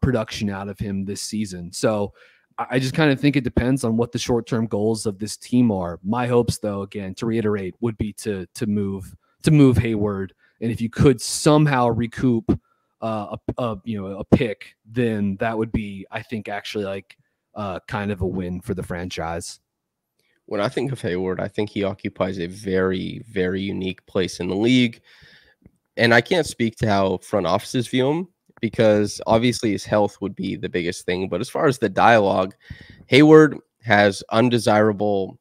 production out of him this season. So I just kind of think it depends on what the short-term goals of this team are. My hopes, though, again, to reiterate, would be to move Hayward, and if you could somehow recoup a pick, then that would be, I think, actually like kind of a win for the franchise. When I think of Hayward, I think he occupies a very, very unique place in the league. And I can't speak to how front offices view him, because obviously his health would be the biggest thing. But as far as the dialogue, Hayward has undesirable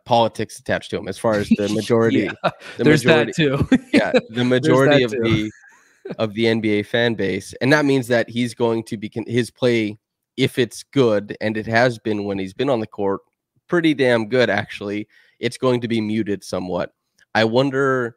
politics attached to him, as far as the majority. There's that too. Yeah, the majority of the NBA fan base. And that means that he's going to be his play, if it's good, and it has been when he's been on the court, pretty damn good, actually, it's going to be muted somewhat. I wonder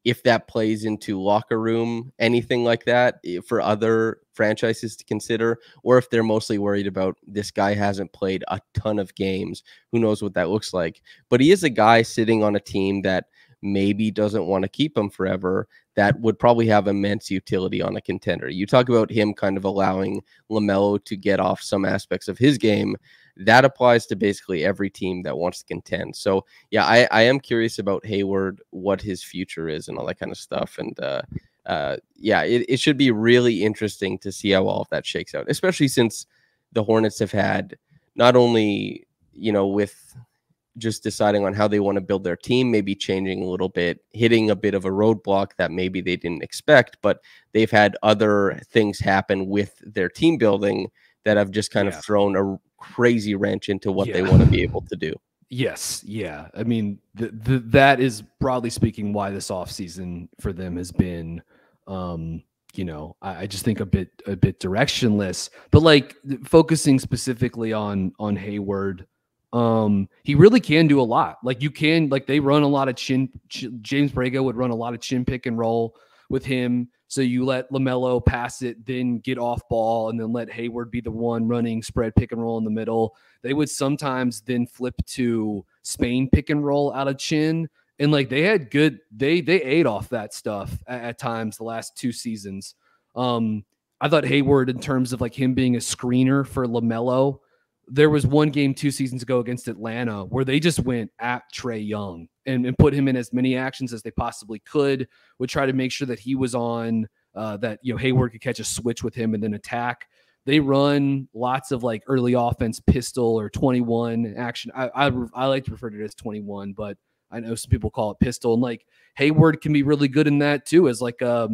if that plays into locker room, anything like that, for other franchises to consider, or if they're mostly worried about this guy hasn't played a ton of games. Who knows what that looks like? But he is a guy sitting on a team that maybe doesn't want to keep him forever, that would probably have immense utility on a contender. You talk about him kind of allowing LaMelo to get off some aspects of his game. That applies to basically every team that wants to contend. So, yeah, I am curious about Hayward, what his future is and all that kind of stuff. And, it should be really interesting to see how all of that shakes out, especially since the Hornets have had not only, with just deciding on how they want to build their team, maybe changing a little bit, hitting a bit of a roadblock that maybe they didn't expect, but they've had other things happen with their team building that have just kind of thrown a crazy wrench into what they want to be able to do. Yes. Yeah. I mean, that is, broadly speaking, why this offseason for them has been, I just think a bit directionless, but like focusing specifically on Hayward, he really can do a lot. Like they run a lot of James Borrego would run a lot of chin pick and roll with him. So you let LaMelo pass it, then get off ball, and then let Hayward be the one running spread pick and roll in the middle. They would sometimes then flip to Spain pick and roll out of chin. And like they had good, they ate off that stuff at times the last 2 seasons. I thought Hayward, in terms of like him being a screener for LaMelo, there was one game 2 seasons ago against Atlanta where they just went at Trae Young and put him in as many actions as they possibly could, would try to make sure that he was on, that, Hayward could catch a switch with him and then attack. They run lots of like early offense pistol or 21 action. I like to refer to it as 21, but I know some people call it pistol. And like Hayward can be really good in that too, as like, a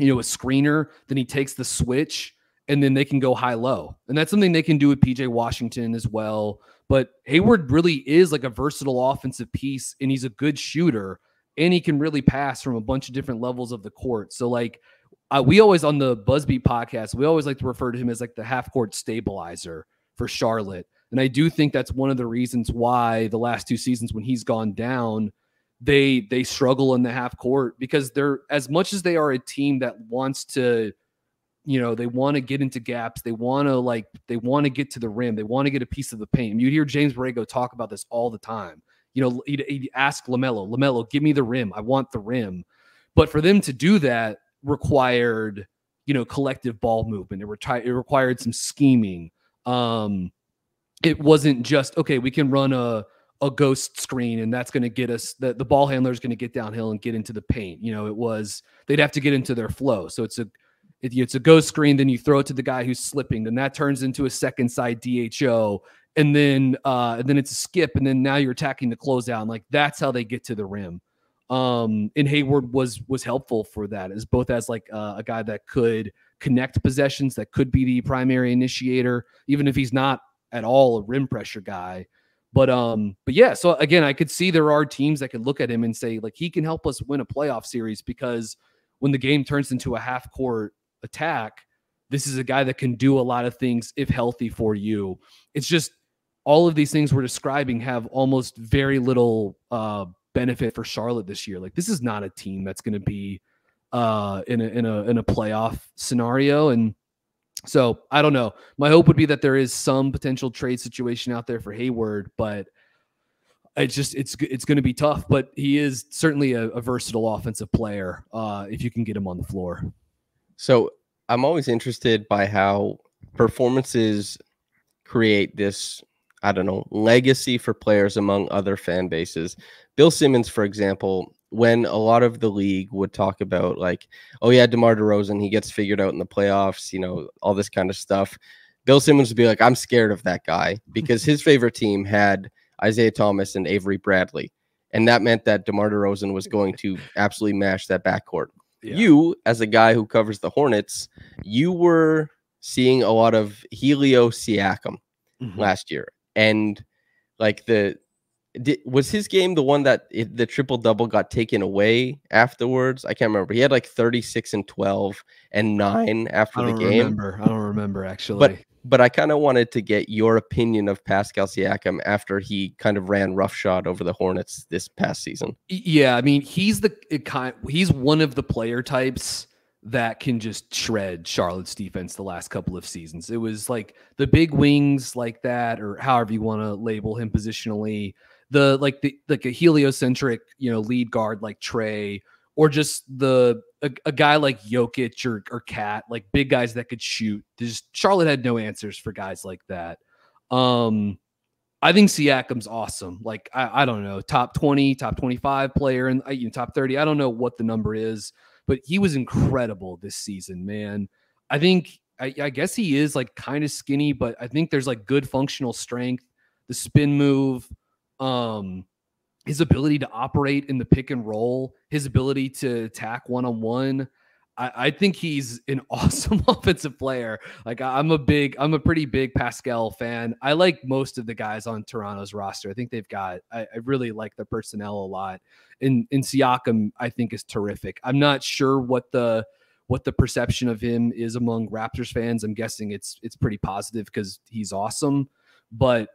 screener. Then he takes the switch, and then they can go high-low. And that's something they can do with PJ Washington as well. But Hayward really is like a versatile offensive piece, and he's a good shooter, and he can really pass from a bunch of different levels of the court. So like we always, on the Buzzbeat podcast, we always like to refer to him as like the half-court stabilizer for Charlotte. And I do think that's one of the reasons why the last 2 seasons when he's gone down, they struggle in the half court, because they're, as much as they are a team that wants to, they want to get into gaps. They want to get to the rim. They want to get a piece of the paint. You hear James Borrego talk about this all the time. He'd ask LaMelo, give me the rim. I want the rim. But for them to do that required, collective ball movement. It required some scheming. It wasn't just, okay, we can run a ghost screen and that's going to get us, the ball handler is going to get downhill and get into the paint. They'd have to get into their flow. So it's a ghost screen, then you throw it to the guy who's slipping, then that turns into a second side DHO, and then it's a skip, and then now you're attacking the closeout, and like that's how they get to the rim. And Hayward was helpful for that, as both as like a guy that could connect possessions, that could be the primary initiator, even if he's not at all a rim pressure guy. But yeah, so again, I could see there are teams that could look at him and say, like, he can help us win a playoff series, because when the game turns into a half court attack, this is a guy that can do a lot of things if healthy for you. It's just all of these things we're describing have almost very little benefit for Charlotte this year. Like, this is not a team that's going to be in a playoff scenario. And so I don't know. My hope would be that there is some potential trade situation out there for Hayward, but it's going to be tough. But he is certainly a versatile offensive player if you can get him on the floor. So I'm always interested by how performances create this, I don't know, legacy for players among other fan bases. Bill Simmons, for example, when a lot of the league would talk about, like, oh yeah, DeMar DeRozan, he gets figured out in the playoffs, you know, all this kind of stuff, Bill Simmons would be like, I'm scared of that guy, because his favorite team had Isaiah Thomas and Avery Bradley, and that meant that DeMar DeRozan was going to absolutely mash that backcourt. Yeah. You, as a guy who covers the Hornets, you were seeing a lot of Helio Siakam last year, and like was his game the one that the triple-double got taken away afterwards? I can't remember. He had like 36 and 12 and 9 after the game. I don't remember actually. But I kind of wanted to get your opinion of Pascal Siakam after he kind of ran roughshod over the Hornets this past season. Yeah, I mean, he's one of the player types that can just shred Charlotte's defense the last couple of seasons. It was like the big wings like that, or however you want to label him positionally, like a heliocentric, you know, lead guard like Trey, or just a guy like Jokic or Cat, like big guys that could shoot. Charlotte had no answers for guys like that. I think Siakam's awesome. Like, I don't know, top 20, top 25 player, and top 30. I don't know what the number is, but he was incredible this season, man. I think, I guess he is like kind of skinny, but I think there's like good functional strength, the spin move, his ability to operate in the pick and roll, his ability to attack one-on-one. I think he's an awesome offensive player. Like, I'm a pretty big Pascal fan. I like most of the guys on Toronto's roster. I think I really like their personnel a lot. And Siakam, I think, is terrific. I'm not sure what the perception of him is among Raptors fans. I'm guessing it's pretty positive because he's awesome. But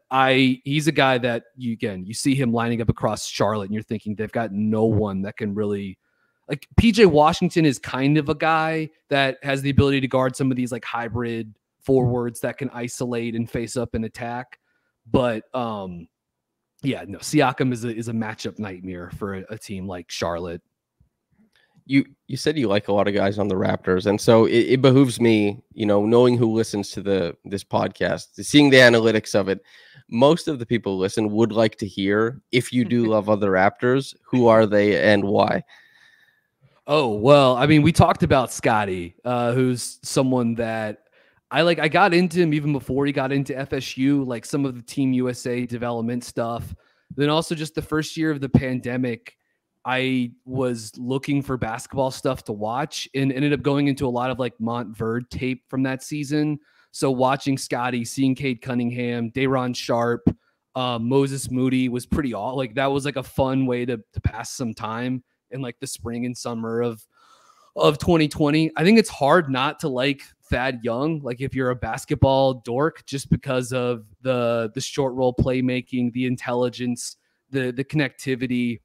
he's a guy that you see him lining up across Charlotte, and you're thinking they've got no one that can really, like, PJ Washington is kind of a guy that has the ability to guard some of these like hybrid forwards that can isolate and face up and attack. But Siakam is a matchup nightmare for a team like Charlotte. You said you like a lot of guys on the Raptors, and so it behooves me, you know, knowing who listens to this podcast, seeing the analytics of it. Most of the people who listen would like to hear, if you do love other Raptors, who are they and why? Oh, well, I mean, we talked about Scottie, who's someone that I got into him even before he got into FSU, like some of the Team USA development stuff. Then also just the first year of the pandemic, I was looking for basketball stuff to watch and ended up going into a lot of like Montverde tape from that season. So watching Scottie, seeing Cade Cunningham, Day'Ron Sharp, Moses Moody was pretty all like that was like a fun way to pass some time in like the spring and summer of 2020. I think it's hard not to like Thad Young, like if you're a basketball dork, just because of the short roll playmaking, the intelligence, the connectivity.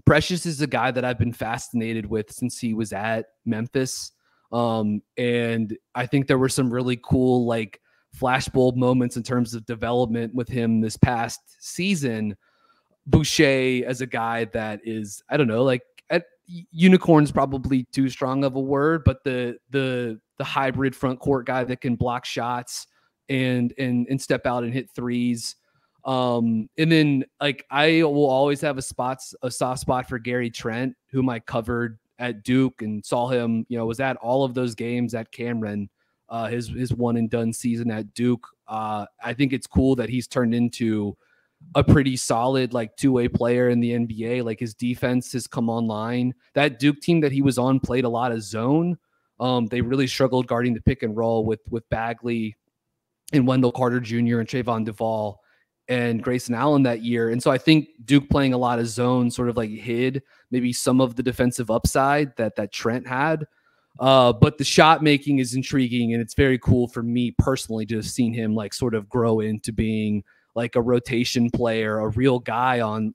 Precious is a guy that I've been fascinated with since he was at Memphis. And I think there were some really cool, like, flashbulb moments in terms of development with him this past season. Boucher as a guy that is, I don't know, like, unicorn's probably too strong of a word, but the hybrid front court guy that can block shots and step out and hit threes. And then, like, I will always have a soft spot for Gary Trent, whom I covered at Duke and saw him, you know, was at all of those games at Cameron. his one and done season at Duke. I think it's cool that he's turned into a pretty solid like two-way player in the NBA. Like his defense has come online. That Duke team that he was on played a lot of zone. They really struggled guarding the pick and roll with Bagley and Wendell Carter Jr. and Trayvon Duvall and Grayson Allen that year. And so I think Duke playing a lot of zone sort of like hid maybe some of the defensive upside that Trent had. But the shot making is intriguing, and it's very cool for me personally to have seen him like sort of grow into being like a rotation player, a real guy on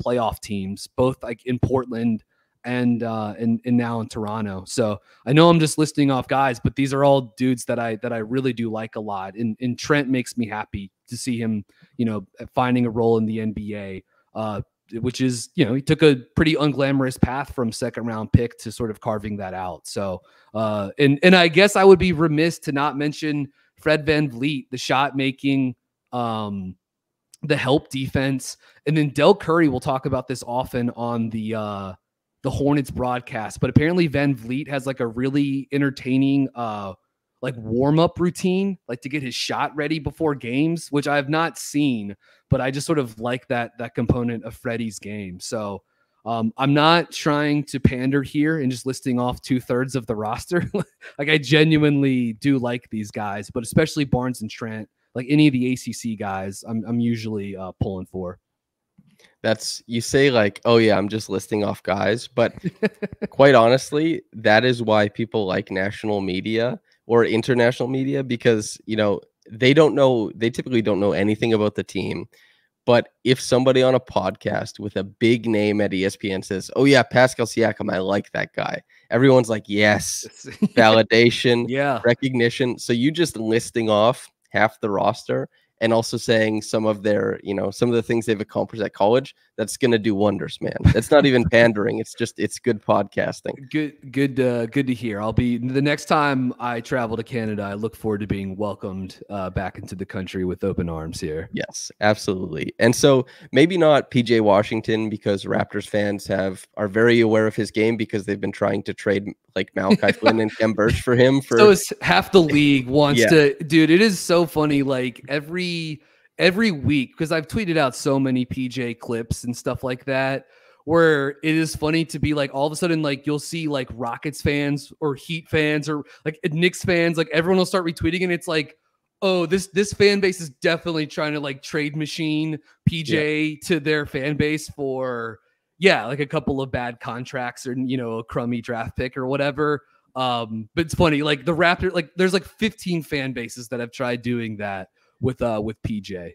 playoff teams, both like in Portland and now in Toronto. So I know I'm just listing off guys, but these are all dudes that I really do like a lot. And Trent makes me happy to see him, finding a role in the NBA, which is, he took a pretty unglamorous path from second round pick to sort of carving that out. So, and I guess I would be remiss to not mention Fred VanVleet, the shot making, the help defense. And then Del Curry, will talk about this often on the Hornets broadcast, but apparently VanVleet has like a really entertaining, like warm-up routine, like to get his shot ready before games, which I have not seen, but I just sort of like that component of Freddie's game. So I'm not trying to pander here and just listing off 2/3 of the roster. Like I genuinely do like these guys, but especially Barnes and Trent, like any of the ACC guys, I'm usually pulling for. You say like, oh yeah, I'm just listing off guys, but quite honestly, that is why people like national media or international media, because they typically don't know anything about the team. But if somebody on a podcast with a big name at ESPN says, oh yeah, Pascal Siakam, I like that guy, everyone's like, yes, validation, yeah, recognition. So you just listing off half the roster and also saying some of their, some of the things they've accomplished at college, that's going to do wonders, man. It's not even pandering. It's good podcasting. Good to hear. I'll be the next time I travel to Canada. I look forward to being welcomed back into the country with open arms here. Yes, absolutely. And so maybe not PJ Washington, because Raptors fans are very aware of his game because they've been trying to trade like Malachi Flynn and Khem Birch for him. So it's half the league wants to, dude. It is so funny. Like every week, because I've tweeted out so many PJ clips and stuff like that, where it is funny to be like, all of a sudden, like you'll see like Rockets fans or Heat fans or like Knicks fans, like everyone will start retweeting, and it's like, oh, this fan base is definitely trying to like trade machine PJ to their fan base for like a couple of bad contracts or a crummy draft pick or whatever. But it's funny, like the Raptors, like there's like 15 fan bases that have tried doing that with PJ.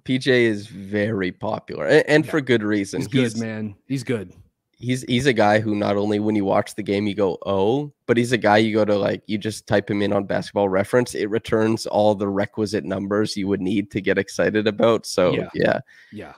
PJ is very popular and for good reason. He's good, man. He's good. He's a guy who not only when you watch the game you go, oh, but he's a guy you go to, like, you just type him in on Basketball Reference, it returns all the requisite numbers you would need to get excited about. So yeah.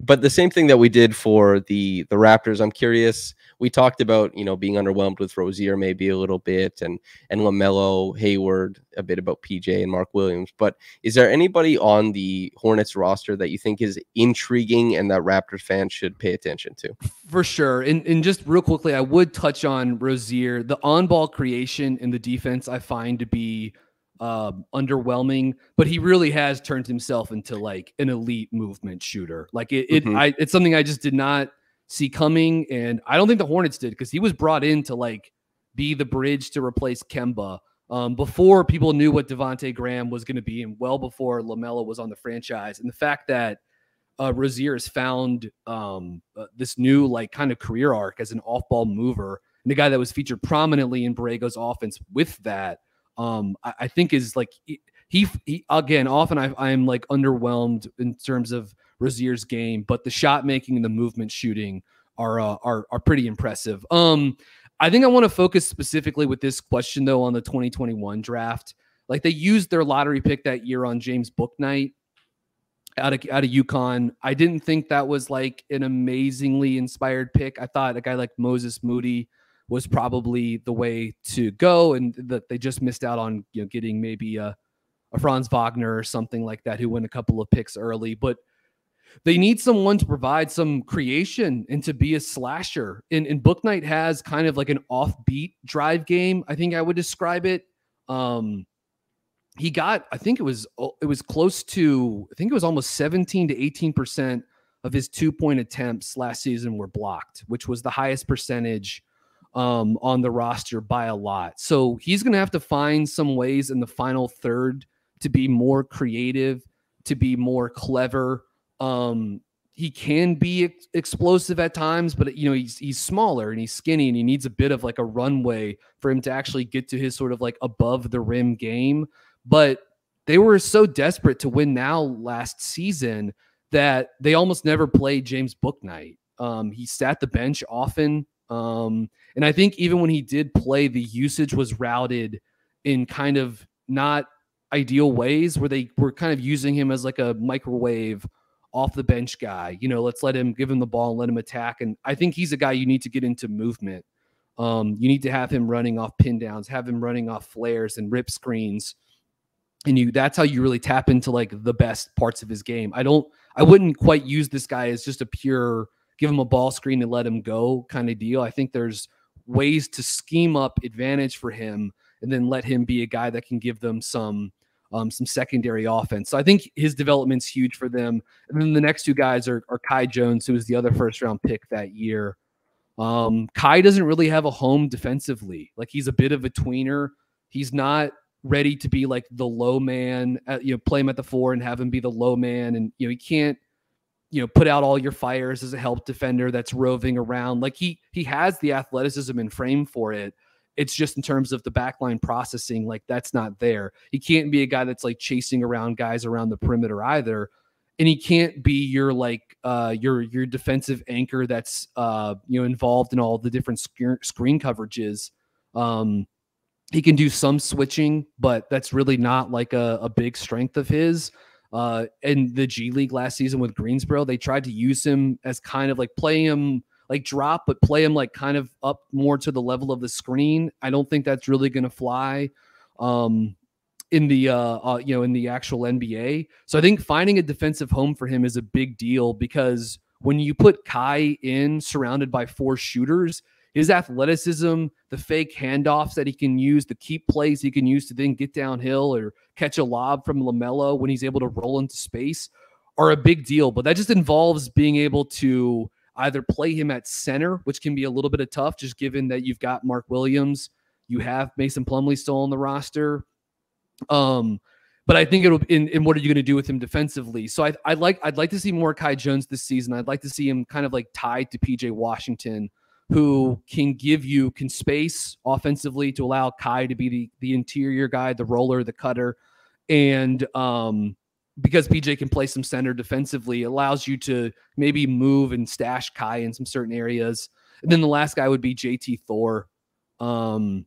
But the same thing that we did for the Raptors, I'm curious. We talked about, being underwhelmed with Rozier maybe a little bit, and LaMelo, Hayward, a bit about PJ and Mark Williams. But is there anybody on the Hornets roster that you think is intriguing and that Raptors fans should pay attention to? For sure. And just real quickly, I would touch on Rozier. The on-ball creation in the defense I find to be underwhelming, but he really has turned himself into like an elite movement shooter. Like it's something I just did not see coming, and I don't think the Hornets did, because he was brought in to like be the bridge to replace Kemba before people knew what Devontae Graham was going to be, and well before LaMelo was on the franchise. And the fact that Rozier has found this new like kind of career arc as an off-ball mover, and the guy that was featured prominently in Borrego's offense with that, I think is like he again, often I'm like underwhelmed in terms of Rozier's game, but the shot making and the movement shooting are pretty impressive. I think I want to focus specifically with this question though on the 2021 draft. Like they used their lottery pick that year on James Bouknight out of UConn. I didn't think that was like an amazingly inspired pick. I thought a guy like Moses Moody was probably the way to go, and that they just missed out on getting maybe a Franz Wagner or something like that, who went a couple of picks early. But they need someone to provide some creation and to be a slasher. And Bouknight has kind of like an offbeat drive game, I think I would describe it. He got, I think it was close to, I think it was almost 17 to 18% of his 2-point attempts last season were blocked, which was the highest percentage on the roster by a lot. So he's going to have to find some ways in the final third to be more creative, to be more clever. He can be explosive at times, but he's smaller and he's skinny and he needs a bit of like a runway for him to actually get to his sort of like above the rim game. But they were so desperate to win now last season that they almost never played James Bouknight. He sat the bench often. And I think even when he did play, the usage was routed in kind of not ideal ways where they were kind of using him as like a microwave off the bench guy. Let's give him the ball and let him attack. And I think he's a guy you need to get into movement. You need to have him running off pin downs, have him running off flares and rip screens. And that's how you really tap into like the best parts of his game. I wouldn't quite use this guy as just a pure give him a ball screen and let him go kind of deal. I think there's ways to scheme up advantage for him and then let him be a guy that can give them some secondary offense. So I think his development's huge for them. And then the next two guys are Kai Jones, who was the other first-round pick that year. Kai doesn't really have a home defensively. Like, he's a bit of a tweener. He's not ready to be like the low man, play him at the 4 and have him be the low man. And, he can't, put out all your fires as a help defender that's roving around. Like, he has the athleticism and frame for it. It's just in terms of the backline processing, like, that's not there. He can't be a guy that's like chasing around guys around the perimeter either. And he can't be your your defensive anchor that's involved in all the different screen coverages. He can do some switching, but that's really not like a big strength of his. In the G League last season with Greensboro, they tried to use him as kind of like play him like drop, but play him like kind of up more to the level of the screen. I don't think that's really going to fly in the actual NBA. So I think finding a defensive home for him is a big deal, because when you put Kai in surrounded by 4 shooters, his athleticism, the fake handoffs that he can use, the keep plays he can use to then get downhill or catch a lob from LaMelo when he's able to roll into space are a big deal. But that just involves being able to either play him at center, which can be a little bit of tough, just given that you've got Mark Williams, you have Mason Plumlee still on the roster. But I think it'll in what are you going to do with him defensively? So I'd like to see more Kai Jones this season. I'd like to see him kind of like tied to PJ Washington, who can space offensively to allow Kai to be the interior guy, the roller, the cutter. And because PJ can play some center defensively, it allows you to maybe move and stash Kai in some certain areas. And then the last guy would be JT Thor, who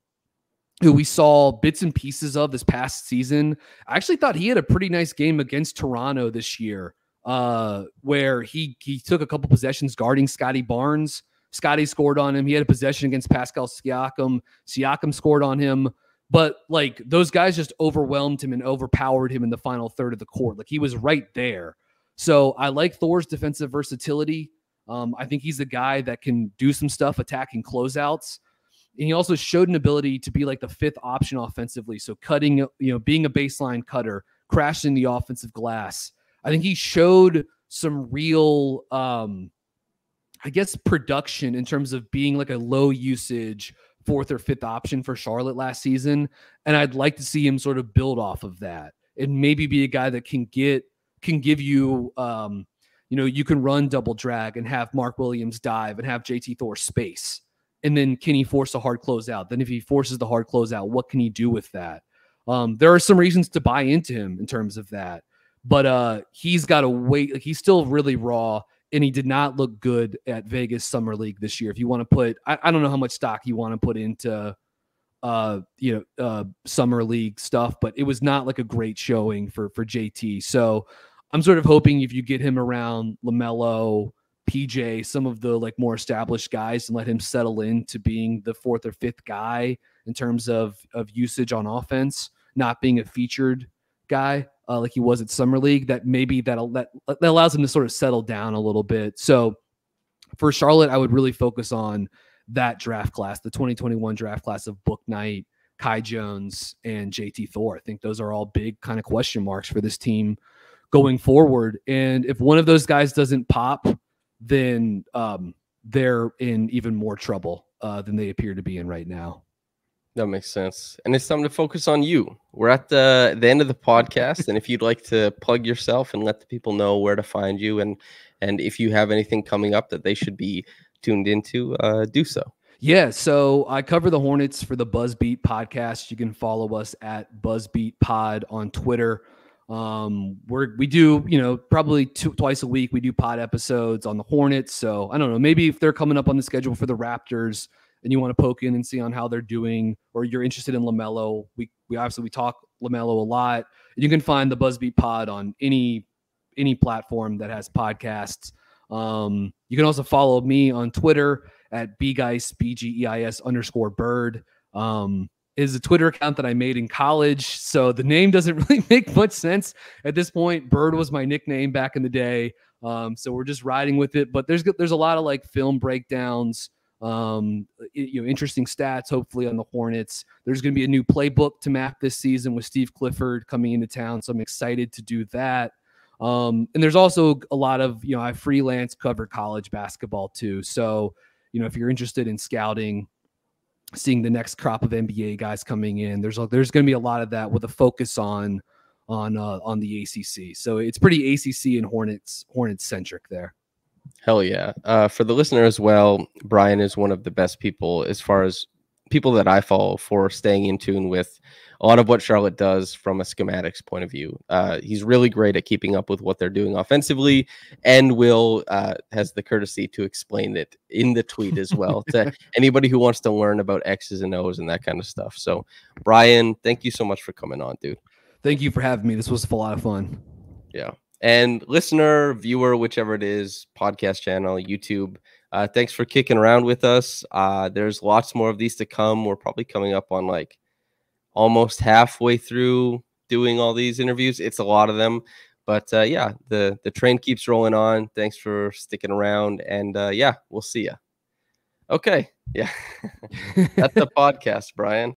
we saw bits and pieces of this past season. I actually thought he had a pretty nice game against Toronto this year, where he took a couple possessions guarding Scottie Barnes. Scottie scored on him. He had a possession against Pascal Siakam. Siakam scored on him. But like, those guys just overwhelmed him and overpowered him in the final third of the court. Like, he was right there. So I like Thor's defensive versatility. I think he's a guy that can do some stuff attacking closeouts. And he also showed an ability to be like the 5th option offensively. So cutting, being a baseline cutter, crashing the offensive glass. I think he showed some real, production in terms of being like a low usage 4th or 5th option for Charlotte last season. And I'd like to see him sort of build off of that and maybe be a guy that can give you, you can run double drag and have Mark Williams dive and have JT Thor space. And then can he force a hard closeout? Then if he forces the hard closeout, what can he do with that? There are some reasons to buy into him in terms of that, but he's got to wait. Like, he's still really raw. And he did not look good at Vegas Summer League this year. If you want to put, I don't know how much stock you want to put into, Summer League stuff, but it was not like a great showing for JT. So I'm sort of hoping if you get him around LaMelo, PJ, some of the like more established guys, and let him settle into being the 4th or 5th guy in terms of usage on offense, not being a featured guy. Like he was at Summer League, that maybe that allows him to sort of settle down a little bit. So for Charlotte, I would really focus on that draft class, the 2021 draft class of Bouknight, Kai Jones and JT Thor. I think those are all big kind of question marks for this team going forward. And if one of those guys doesn't pop, then they're in even more trouble than they appear to be in right now. That makes sense. And it's time to focus on you. We're at the end of the podcast. And if you'd like to plug yourself and let the people know where to find you, and if you have anything coming up that they should be tuned into, do so. Yeah, so I cover the Hornets for the BuzzBeat podcast. You can follow us at BuzzBeat Pod on Twitter. We do, probably twice a week, we do pod episodes on the Hornets. So I don't know, maybe if they're coming up on the schedule for the Raptors and you want to poke in and see on how they're doing, or you're interested in LaMelo, we obviously talk LaMelo a lot. You can find the BuzzBeat Pod on any platform that has podcasts. You can also follow me on Twitter at bgeis, BGEIS_bird. Is a Twitter account that I made in college. So the name doesn't really make much sense at this point. Bird was my nickname back in the day. So we're just riding with it, but there's a lot of like film breakdowns, interesting stats, hopefully on the Hornets. There's going to be a new playbook to map this season with Steve Clifford coming into town. So I'm excited to do that. And there's also a lot of, I freelance cover college basketball too. So, if you're interested in scouting, seeing the next crop of NBA guys coming in, there's going to be a lot of that with a focus on the ACC. So it's pretty ACC and Hornets centric there. Hell yeah. For the listener as well, Brian is one of the best people as far as people that I follow for staying in tune with a lot of what Charlotte does from a schematics point of view. He's really great at keeping up with what they're doing offensively, and Will has the courtesy to explain it in the tweet as well to anybody who wants to learn about X's and O's and that kind of stuff. So, Brian, thank you so much for coming on, dude. Thank you for having me. This was a lot of fun. Yeah. And listener, viewer, whichever it is, podcast channel, YouTube, thanks for kicking around with us. There's lots more of these to come. We're probably coming up on like almost halfway through doing all these interviews. It's a lot of them, but yeah, the train keeps rolling on. Thanks for sticking around, and yeah, we'll see you. Okay. Yeah. That's the podcast, Brian.